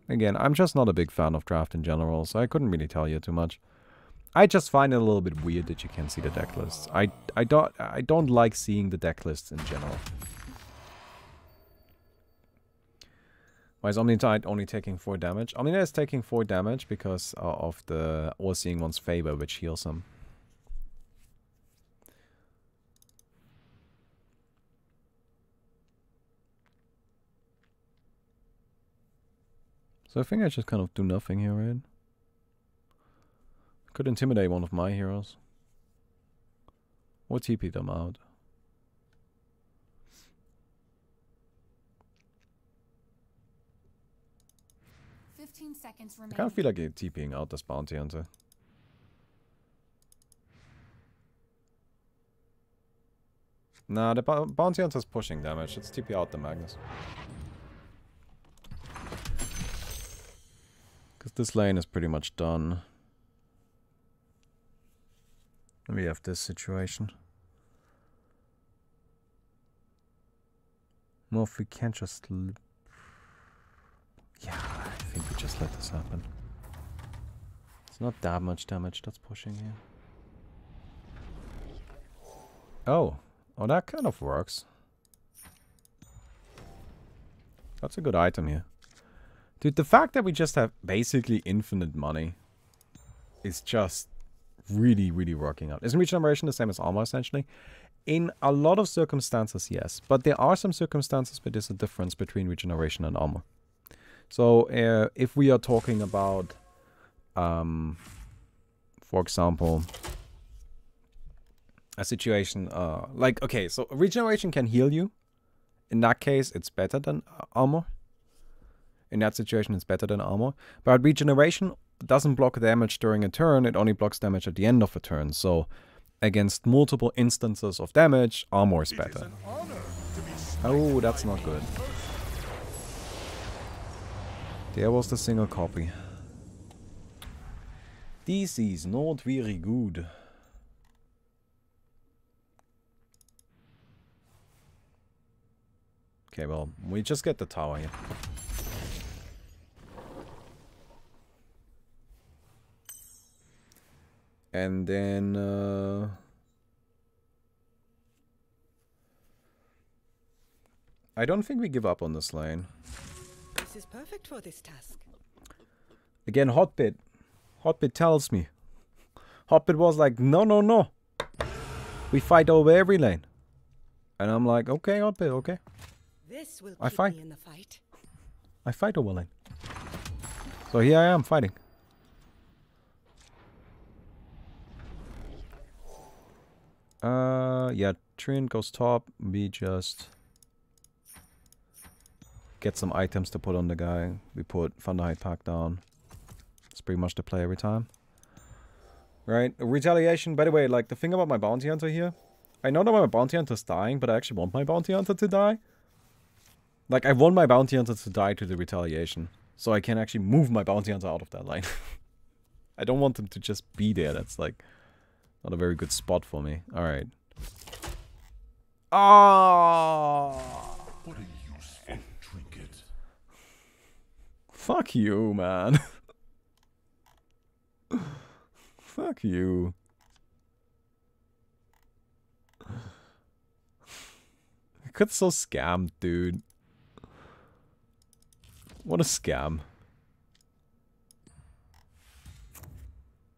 Speaker 1: Again, I'm just not a big fan of draft in general, so I couldn't really tell you too much. I just find it a little bit weird that you can see the deck lists. I don't like seeing the deck lists in general. Why is Omnitide only taking 4 damage? Omnitide is taking 4 damage because of the All-Seeing One's Favor, which heals him. So I think I just kind of do nothing here, right? Could intimidate one of my heroes. Or TP them out.
Speaker 9: 15 seconds
Speaker 1: I
Speaker 9: remaining.
Speaker 1: kind of feel like you're TPing out this bounty hunter. Nah, the bounty hunter's pushing damage. Let's TP out the Magnus. Because this lane is pretty much done. And we have this situation. Well, if we can't just... Yeah, I think we just let this happen. It's not that much damage that's pushing here. Oh. Oh, that kind of works. That's a good item here. Dude, the fact that we just have basically infinite money is just really, really working out. Isn't regeneration the same as armor, essentially? In a lot of circumstances, yes. But there are some circumstances where there's a difference between regeneration and armor. So, if we are talking about, for example, a situation, like, okay, so regeneration can heal you. In that case, it's better than armor. In that situation, it's better than armor. But regeneration doesn't block damage during a turn, it only blocks damage at the end of a turn. So, against multiple instances of damage, armor is better. Oh, that's not good. There was the single copy. This is not very good. Okay, well, we just get the tower here. And then, I don't think we give up on this lane.
Speaker 4: This is perfect for this task.
Speaker 1: Again, Hotbit. Hotbit tells me. Hotbit was like, no, no, no. We fight over every lane. And I'm like, okay, Hotbit, okay.
Speaker 4: This will
Speaker 1: I
Speaker 4: keep
Speaker 1: fight.
Speaker 4: me in the fight.
Speaker 1: I fight over lane. So here I am fighting. Yeah, Trin goes top. We just get some items to put on the guy. We put Thunderhide Pack down. It's pretty much the play every time. Right? Retaliation, by the way, like the thing about my bounty hunter here. I know that my bounty hunter's dying, but I actually want my bounty hunter to die. Like, I want my bounty hunter to die to the retaliation. So I can actually move my bounty hunter out of that line. I don't want him to just be there. That's like not a very good spot for me. Alright. Oh!
Speaker 3: What a useful trinket.
Speaker 1: Fuck you, man. Fuck you. I got so scammed, dude. What a scam.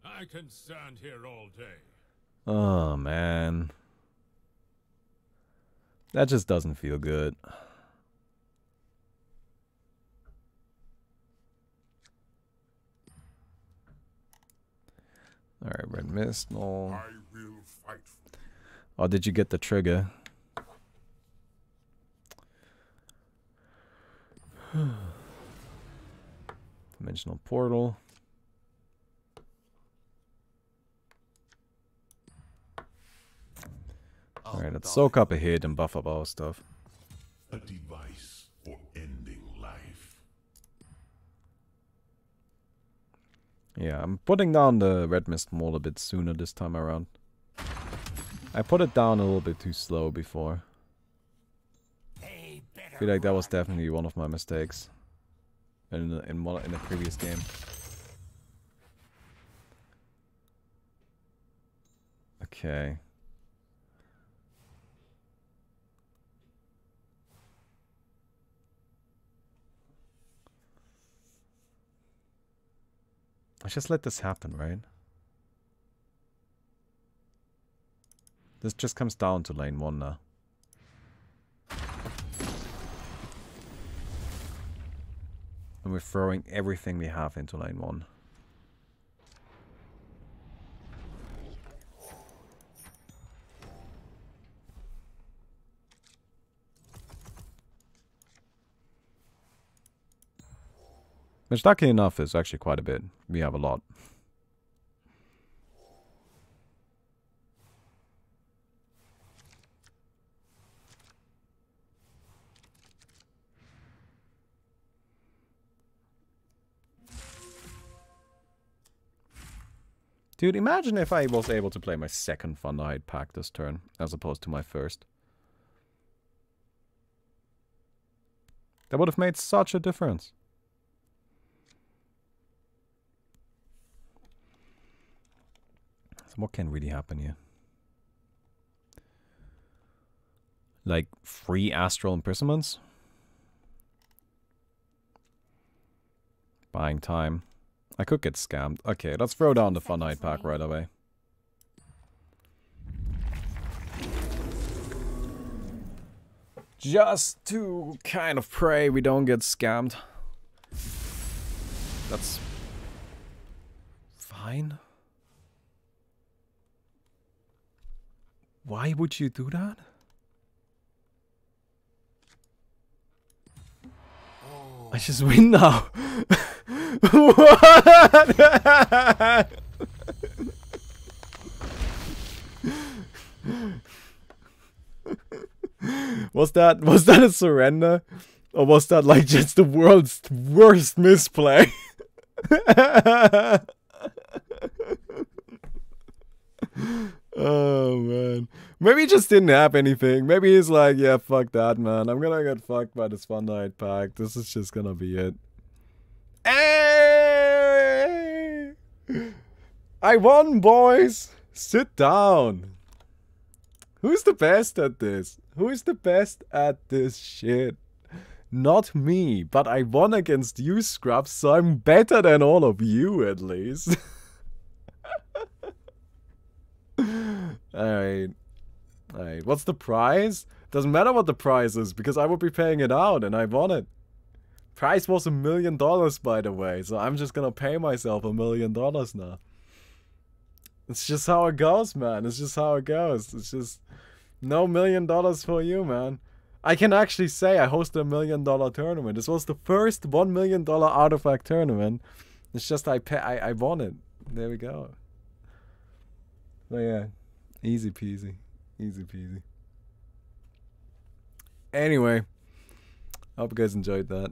Speaker 5: I can stand here all day.
Speaker 1: Oh, man. That just doesn't feel good. Alright, red mist, no.
Speaker 2: I will fight for
Speaker 1: Oh, did you get the trigger? Dimensional portal. Alright, Let's soak up a hit and buff up our stuff.
Speaker 2: A device for ending life.
Speaker 1: Yeah, I'm putting down the red mist mold a bit sooner this time around. I put it down a little bit too slow before. I feel like that was definitely one of my mistakes in a previous game. Okay. I just let this happen, right? This just comes down to lane 1 now. And we're throwing everything we have into lane 1. Which, lucky enough, is actually quite a bit. We have a lot. Dude, imagine if I was able to play my second Thunderhide pack this turn, as opposed to my first. That would have made such a difference. So what can really happen here? Like, 3 astral imprisonments? Buying time. I could get scammed. Okay, let's throw down the Thunderhide pack right away. Just to kind of pray we don't get scammed. That's fine. Why would you do that? Oh. I just win now. What? Was that a surrender? Or was that like just the world's worst misplay? Oh man. Maybe he just didn't have anything. Maybe he's like, yeah, fuck that, man. I'm gonna get fucked by this Thunderhide pack. This is just gonna be it. Hey! I won, boys! Sit down. Who's the best at this? Who is the best at this shit? Not me, but I won against you, scrubs, so I'm better than all of you, at least. Alright. Alright, what's the prize? Doesn't matter what the prize is, because I would be paying it out, and I won it. Price was $1 million, by the way, so I'm just gonna pay myself $1 million now. It's just how it goes, man. It's just how it goes. It's just no $1 million for you, man. I can actually say I hosted $1 million tournament. This was the first $1 million artifact tournament. It's just I won it. There we go. But yeah, easy peasy. Easy peasy. Anyway, hope you guys enjoyed that.